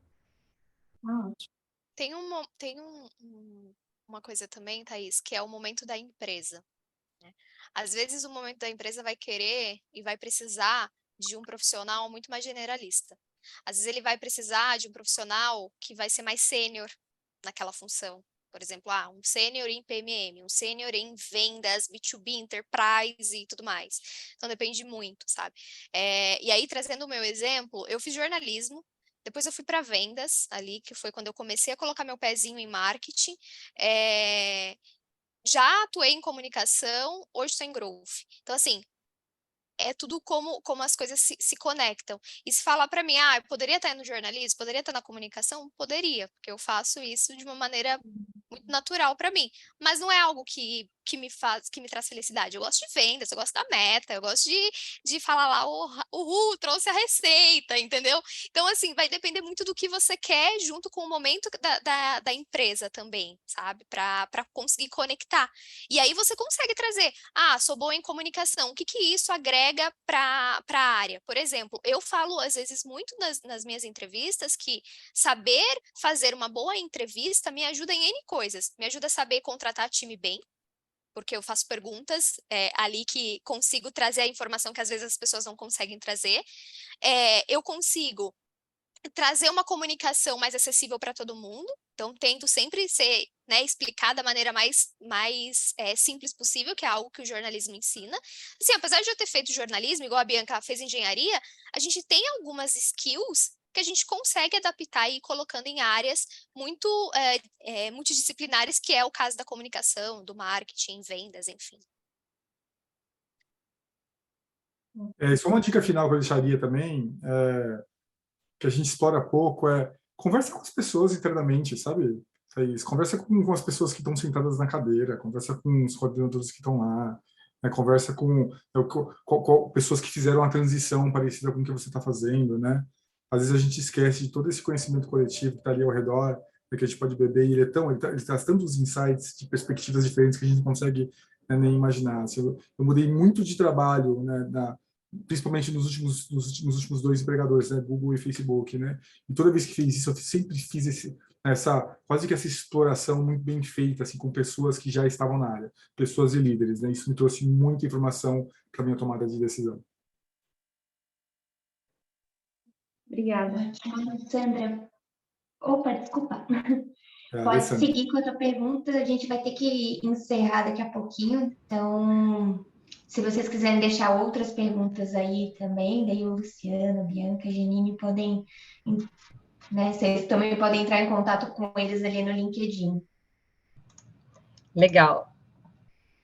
Tem uma coisa também, Thaís, que é o momento da empresa, né? Às vezes o momento da empresa vai querer e vai precisar de um profissional muito mais generalista. Às vezes ele vai precisar de um profissional que vai ser mais sênior naquela função, Por exemplo, um sênior em PMM, um sênior em vendas, B2B, enterprise e tudo mais. Então, depende muito, sabe? E aí, trazendo o meu exemplo, eu fiz jornalismo, depois eu fui para vendas ali, que foi quando eu comecei a colocar meu pezinho em marketing. Já atuei em comunicação, hoje estou em growth. Então, assim, é tudo como as coisas se conectam. E se falar para mim, eu poderia estar no jornalismo, poderia estar na comunicação? Poderia, porque eu faço isso de uma maneira muito natural para mim. Mas não é algo que me traz felicidade. Eu gosto de vendas, eu gosto da meta, eu gosto de falar lá, uhul, trouxe a receita, entendeu? Então, assim, vai depender muito do que você quer junto com o momento da empresa também, sabe? Para conseguir conectar. E aí você consegue trazer, sou boa em comunicação, o que isso agrega para a área? Por exemplo, eu falo às vezes muito nas minhas entrevistas que saber fazer uma boa entrevista me ajuda em N coisas. Me ajuda a saber contratar time bem, porque eu faço perguntas ali que consigo trazer a informação que às vezes as pessoas não conseguem trazer. Eu consigo trazer uma comunicação mais acessível para todo mundo. Então, tento sempre explicar da maneira mais simples possível, que é algo que o jornalismo ensina. Assim, apesar de eu ter feito jornalismo, igual a Bianca fez engenharia, a gente tem algumas skills que a gente consegue adaptar e ir colocando em áreas muito multidisciplinares, que é o caso da comunicação, do marketing, vendas, enfim. Só uma dica final que eu deixaria também, que a gente explora pouco, conversa com as pessoas internamente, sabe? Conversa com as pessoas que estão sentadas na cadeira, conversa com os coordenadores que estão lá, né? Conversa com pessoas que fizeram uma transição parecida com o que você está fazendo, né? Às vezes a gente esquece de todo esse conhecimento coletivo que está ali ao redor, que a gente pode beber, e ele traz tantos insights de perspectivas diferentes que a gente não consegue, né, nem imaginar. Eu mudei muito de trabalho, né, principalmente nos últimos 2 empregadores, né, Google e Facebook, né? E toda vez que fiz isso, eu sempre fiz quase que essa exploração muito bem feita, assim, com pessoas que já estavam na área, pessoas e líderes, né? Isso me trouxe muita informação para minha tomada de decisão. Obrigada. Sandra. Opa, desculpa. Pode Alessandra. seguir com a tua pergunta, a gente vai ter que encerrar daqui a pouquinho, então, se vocês quiserem deixar outras perguntas aí também, daí o Luciano, a Bianca, a Janine podem, né, vocês também podem entrar em contato com eles ali no LinkedIn. Legal.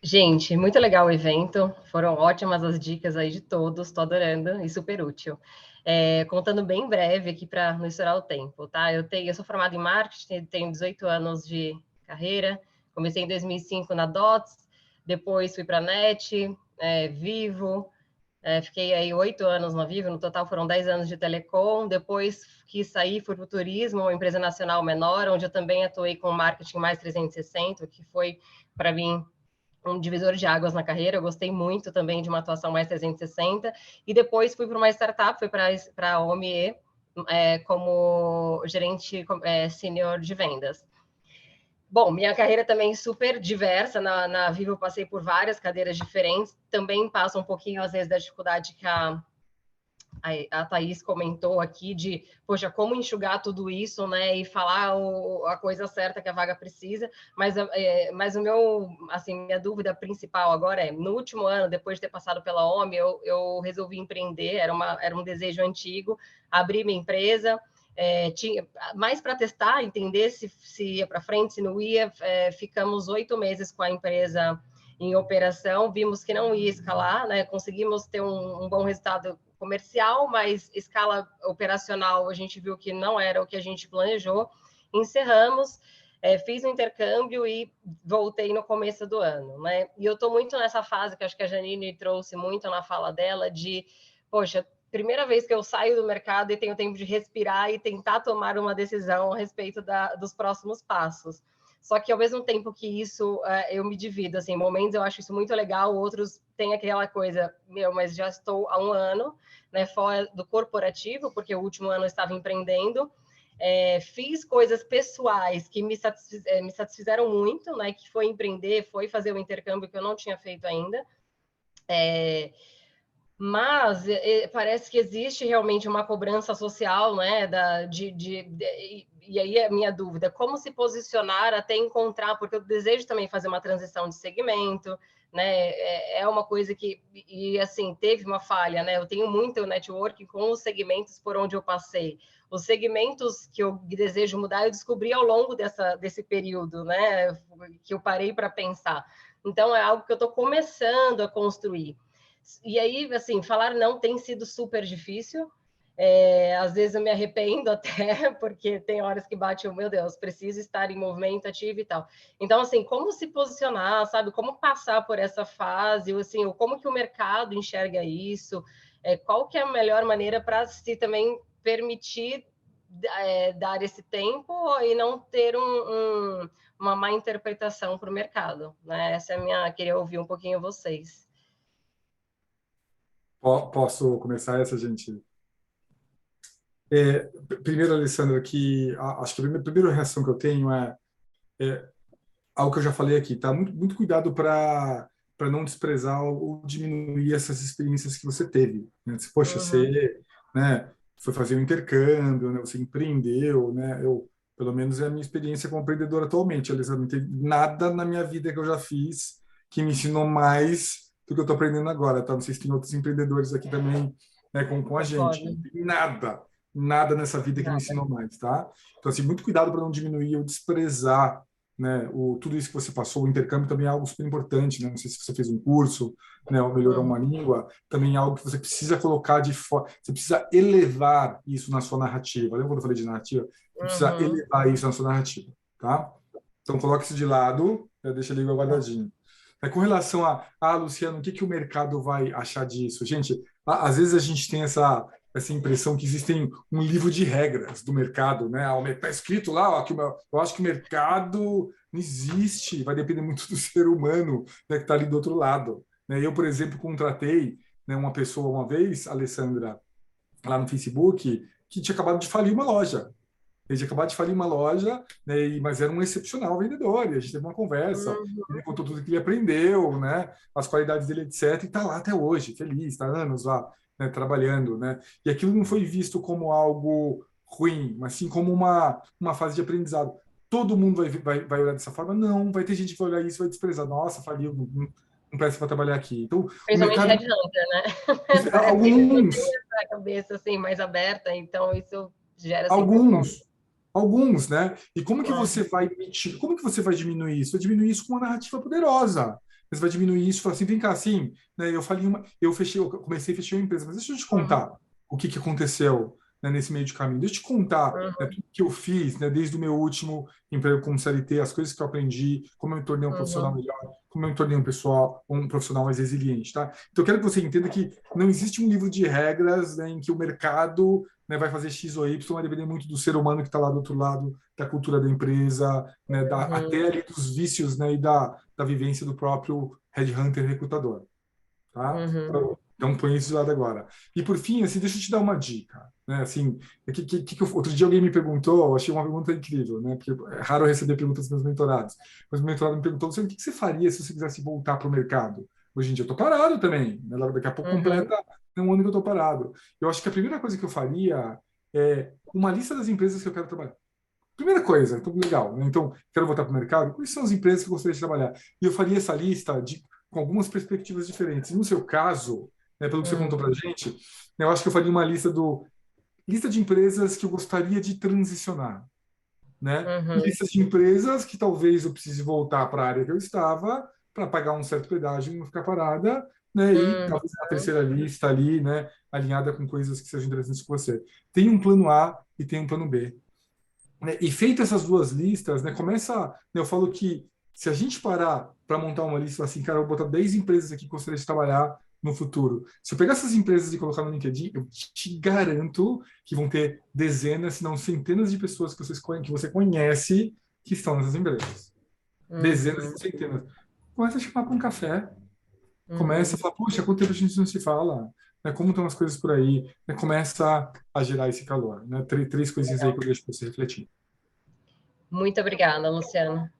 Gente, muito legal o evento, foram ótimas as dicas aí de todos, estou adorando e super útil. Contando bem breve aqui para não estourar o tempo, tá? Eu sou formada em marketing, tenho 18 anos de carreira, comecei em 2005 na DOTS, depois fui para a NET, Vivo, fiquei aí 8 anos na Vivo, no total foram 10 anos de telecom, depois quis sair, fui para o turismo, uma empresa nacional menor, onde eu também atuei com marketing mais 360, que foi, para mim, um divisor de águas na carreira. Eu gostei muito também de uma atuação mais 360, e depois fui para uma startup, fui para a OMIE, como gerente sênior de vendas. Bom, minha carreira também super diversa, na Vivo eu passei por várias cadeiras diferentes, também passa um pouquinho, às vezes, da dificuldade que a Thaís comentou aqui de, poxa, como enxugar tudo isso, né, e falar a coisa certa que a vaga precisa, mas o meu, assim, minha dúvida principal agora no último ano, depois de ter passado pela OMI, eu resolvi empreender, era um desejo antigo, abrir minha empresa, tinha mais para testar, entender se ia para frente, se não ia, ficamos 8 meses com a empresa em operação, vimos que não ia escalar, né, conseguimos ter um bom resultado comercial, mas escala operacional a gente viu que não era o que a gente planejou, encerramos, fiz um intercâmbio e voltei no começo do ano, né? E eu estou muito nessa fase que acho que a Janine trouxe muito na fala dela de, poxa, primeira vez que eu saio do mercado e tenho tempo de respirar e tentar tomar uma decisão a respeito dos próximos passos. Só que, ao mesmo tempo que isso, eu me divido, assim, momentos eu acho isso muito legal, outros tem aquela coisa, mas já estou há 1 ano, né, fora do corporativo, porque o último ano eu estava empreendendo, fiz coisas pessoais que me satisfizeram muito, né, que foi empreender, foi fazer o intercâmbio que eu não tinha feito ainda, Mas parece que existe realmente uma cobrança social, né? E aí a minha dúvida, como se posicionar até encontrar, porque eu desejo também fazer uma transição de segmento, né? É uma coisa que, e assim, teve uma falha, né? Eu tenho muito networking com os segmentos por onde eu passei. Os segmentos que eu desejo mudar, eu descobri ao longo desse período, né? Que eu parei para pensar. Então, é algo que eu estou começando a construir. E aí, assim, falar não tem sido super difícil. Às vezes eu me arrependo até, porque tem horas que bate meu Deus, preciso estar em movimento ativo e tal. Então, assim, como se posicionar, sabe? Como passar por essa fase, assim, ou como que o mercado enxerga isso? Qual que é a melhor maneira para se também permitir dar esse tempo e não ter uma má interpretação para o mercado, né? Essa é a minha... Queria ouvir um pouquinho vocês. Posso começar essa, gente? Primeiro, Alessandra, acho que a primeira reação que eu tenho é algo que eu já falei aqui, tá? Muito cuidado para não desprezar ou diminuir essas experiências que você teve, né? Poxa, você, né, foi fazer um intercâmbio, né? Você empreendeu, né? Pelo menos é a minha experiência como empreendedor atualmente, Alessandra. Não tem nada na minha vida que eu já fiz que me ensinou mais do que eu estou aprendendo agora, tá? Não sei se tem outros empreendedores aqui também, né, com a gente. Nada nessa vida que me ensinou mais, tá? Então, assim, muito cuidado para não diminuir ou desprezar, né, tudo isso que você passou. O intercâmbio também é algo super importante, né? Não sei se você fez um curso, né, ou melhorou uma língua, também é algo que você precisa colocar de fora, você precisa elevar isso na sua narrativa. Lembra quando eu falei de narrativa? Você precisa elevar isso na sua narrativa, tá? Então, coloque isso de lado, deixa ele guardadinho. Com relação Luciano, o que o mercado vai achar disso? Gente, às vezes a gente tem essa impressão que existem um livro de regras do mercado, né? Está escrito lá, que eu acho que o mercado não existe, vai depender muito do ser humano, né, que está ali do outro lado. Né? Eu, por exemplo, contratei, né, uma pessoa uma vez, Alessandra, lá no Facebook, que tinha acabado de falir uma loja. Ele tinha acabado de falir uma loja, né, mas era um excepcional vendedor, e a gente teve uma conversa, ele contou tudo que ele aprendeu, né, as qualidades dele, etc., e está lá até hoje, feliz, está anos lá, né, trabalhando. Né, e aquilo não foi visto como algo ruim, mas sim como uma fase de aprendizado. Todo mundo vai olhar dessa forma? Não, vai ter gente que vai olhar isso e vai desprezar. Nossa, faliu, não presta para trabalhar aqui. Então, principalmente o mercado... Headhunter, né? Alguns... a cabeça assim, mais aberta, então isso gera... Alguns, né? E como que você vai diminuir isso? Vai diminuir isso com uma narrativa poderosa. Você vai diminuir isso, falar assim, vem cá, assim, né? Eu comecei a fechar uma empresa, mas deixa eu te contar o que aconteceu, né, nesse meio de caminho. Deixa eu te contar, né, tudo que eu fiz, né, desde o meu último emprego como CLT, as coisas que eu aprendi, como eu me tornei um profissional melhor, como eu me tornei um profissional mais resiliente, tá? Então, eu quero que você entenda que não existe um livro de regras, né, em que o mercado, né, vai fazer X ou Y, vai depender muito do ser humano que está lá do outro lado, da cultura da empresa, né, até ali dos vícios, né, e da vivência do próprio headhunter recrutador. Tá? Então, põe isso de lado agora. E, por fim, assim, deixa eu te dar uma dica. Né? Assim, outro dia alguém me perguntou, eu achei uma pergunta incrível, né? Porque é raro receber perguntas dos meus mentorados. Mas o mentorado me perguntou, o que você faria se você quisesse voltar para o mercado? Hoje em dia eu estou parado também. Né? Daqui a pouco completa um ano que eu estou parado. Eu acho que a primeira coisa que eu faria é uma lista das empresas que eu quero trabalhar. Primeira coisa, então, legal. Né? Então, quero voltar para o mercado. Quais são as empresas que eu gostaria de trabalhar? E eu faria essa lista com algumas perspectivas diferentes. No seu caso, né, pelo que você contou para a gente, eu acho que eu faria uma lista de empresas que eu gostaria de transicionar. Né? Listas de empresas que talvez eu precise voltar para a área que eu estava para pagar um certo pedágio e não ficar parada, né? E talvez a terceira lista ali, né, alinhada com coisas que sejam interessantes para você. Tem um plano A e tem um plano B. Né? E feitas essas duas listas, né, eu falo que se a gente parar para montar uma lista assim, cara, eu vou botar 10 empresas aqui que gostaria de trabalhar no futuro. Se eu pegar essas empresas e colocar no LinkedIn, eu te garanto que vão ter dezenas, se não centenas de pessoas que você conhece que estão nessas empresas. Dezenas e centenas. Começa a chamar para um café. Começa a falar, poxa, quanto tempo a gente não se fala? Né, como estão as coisas por aí? Né, começa a gerar esse calor. Né? Três coisinhas aí que eu deixo para você refletir. Muito obrigada, Luciano.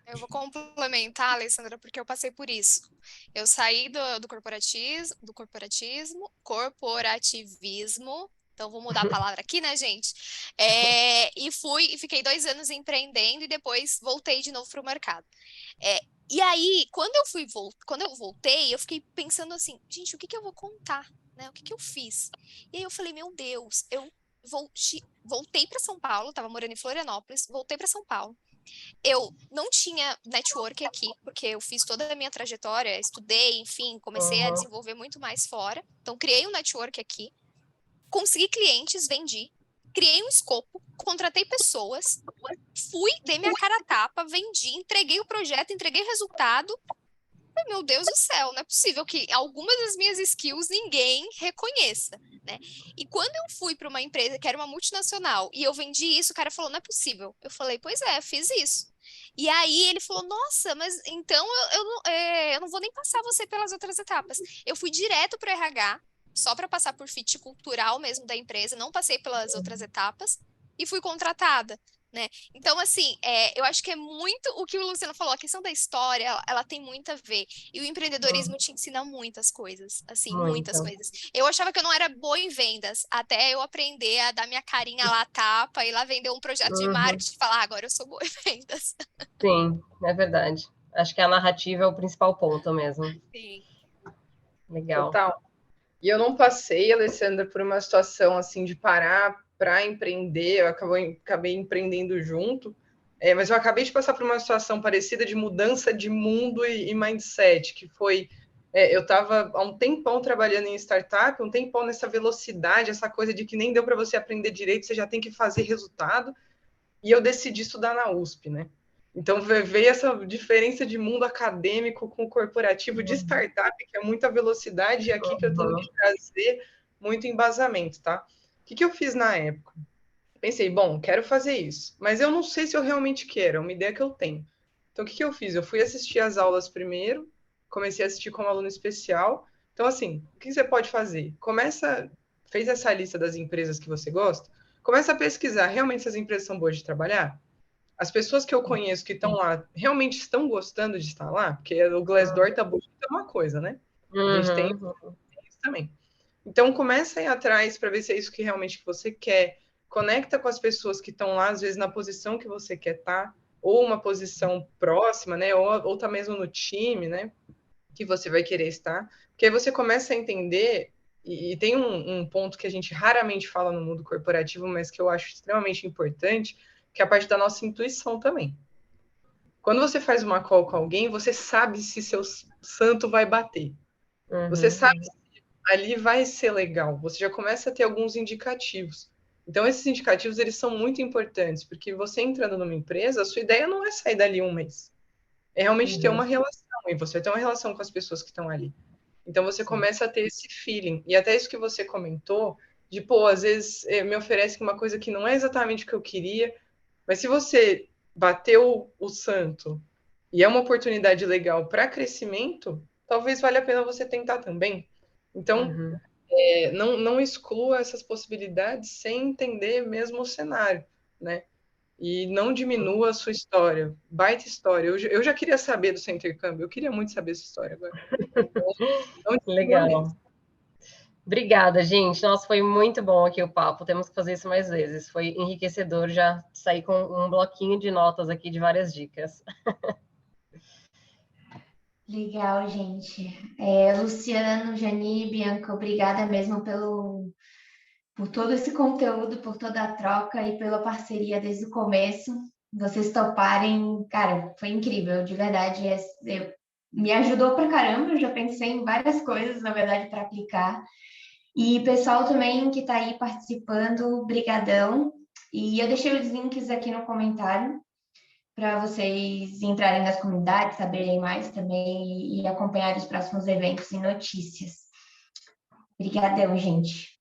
Eu vou complementar, Alessandra, porque eu passei por isso. Eu saí do corporativismo, então vou mudar a palavra aqui, né, gente? E fiquei 2 anos empreendendo e depois voltei de novo para o mercado. E aí, quando eu voltei, eu fiquei pensando assim, gente, o que eu vou contar, né? O que eu fiz? E aí eu falei, meu Deus, eu voltei para São Paulo, estava morando em Florianópolis, voltei para São Paulo. Eu não tinha network aqui, porque eu fiz toda a minha trajetória, estudei, enfim, comecei a desenvolver muito mais fora. Então, criei um network aqui, consegui clientes, vendi, criei um escopo, contratei pessoas, dei minha cara a tapa, vendi, entreguei o projeto, entreguei resultado. Meu Deus do céu, não é possível que algumas das minhas skills ninguém reconheça, né? E quando eu fui para uma empresa que era uma multinacional e eu vendi isso, o cara falou, não é possível. Eu falei, pois é, fiz isso. E aí ele falou, nossa, mas então eu não vou nem passar você pelas outras etapas. Eu fui direto para o RH, só para passar por fit cultural mesmo da empresa, não passei pelas outras etapas e fui contratada. Né? Então, assim, eu acho que é muito o que o Luciano falou, a questão da história, ela tem muito a ver. E o empreendedorismo te ensina muitas coisas, assim, muitas coisas. Eu achava que eu não era boa em vendas, até eu aprender a dar minha carinha lá, tapa, e lá vender um projeto de marketing e falar, agora eu sou boa em vendas. Sim, é verdade. Acho que a narrativa é o principal ponto mesmo. Sim. Legal. Total. E eu não passei, Alessandra, por uma situação assim de parar para empreender, eu acabei empreendendo junto, mas eu acabei de passar por uma situação parecida de mudança de mundo e mindset, que foi, eu estava há um tempão trabalhando em startup, um tempão nessa velocidade, essa coisa de que nem deu para você aprender direito, você já tem que fazer resultado, e eu decidi estudar na USP, né? Então veio essa diferença de mundo acadêmico com o corporativo de startup, que é muita velocidade, e aqui que eu tenho que trazer muito embasamento, tá? O que eu fiz na época? Pensei, bom, quero fazer isso, mas eu não sei se eu realmente quero, é uma ideia que eu tenho. Então o que eu fiz? Eu fui assistir as aulas primeiro, comecei a assistir como aluno especial. Então, assim, o que você pode fazer? Fez essa lista das empresas que você gosta, começa a pesquisar, realmente essas empresas são boas de trabalhar? As pessoas que eu conheço que estão lá realmente estão gostando de estar lá? Porque o Glassdoor tá bonito, é uma coisa, né? A gente tem isso também. Então, começa a ir atrás para ver se é isso que realmente que você quer. Conecta com as pessoas que estão lá, às vezes, na posição que você quer estar, ou uma posição próxima, né? Ou tá mesmo no time, né? Que você vai querer estar. Porque aí você começa a entender, e tem um ponto que a gente raramente fala no mundo corporativo, mas que eu acho extremamente importante, que é a parte da nossa intuição também. Quando você faz uma call com alguém, você sabe se seu santo vai bater. Você sabe se ali vai ser legal. Você já começa a ter alguns indicativos. Então, esses indicativos, eles são muito importantes, porque você entrando numa empresa, a sua ideia não é sair dali um mês. É realmente ter uma relação, e você vai ter uma relação com as pessoas que estão ali. Então, você começa a ter esse feeling. E até isso que você comentou, de, pô, às vezes me oferece uma coisa que não é exatamente o que eu queria, mas se você bateu o santo e é uma oportunidade legal para crescimento, talvez valha a pena você tentar também. Então, não exclua essas possibilidades sem entender mesmo o cenário, né? E não diminua a sua história. Baita história. Eu já queria saber do seu intercâmbio, eu queria muito saber essa história agora. Então, Legal. Obrigada, gente. Nossa, foi muito bom aqui o papo. Temos que fazer isso mais vezes. Foi enriquecedor já sair com um bloquinho de notas aqui de várias dicas. Legal, gente. Luciano, Jani, Bianca, obrigada mesmo por todo esse conteúdo, por toda a troca e pela parceria desde o começo. Vocês toparem, cara, foi incrível, de verdade. Me ajudou pra caramba, eu já pensei em várias coisas, na verdade, para aplicar. E pessoal também que está aí participando, brigadão. E eu deixei os links aqui no comentário para vocês entrarem nas comunidades, saberem mais também e acompanhar os próximos eventos e notícias. Obrigadão, gente.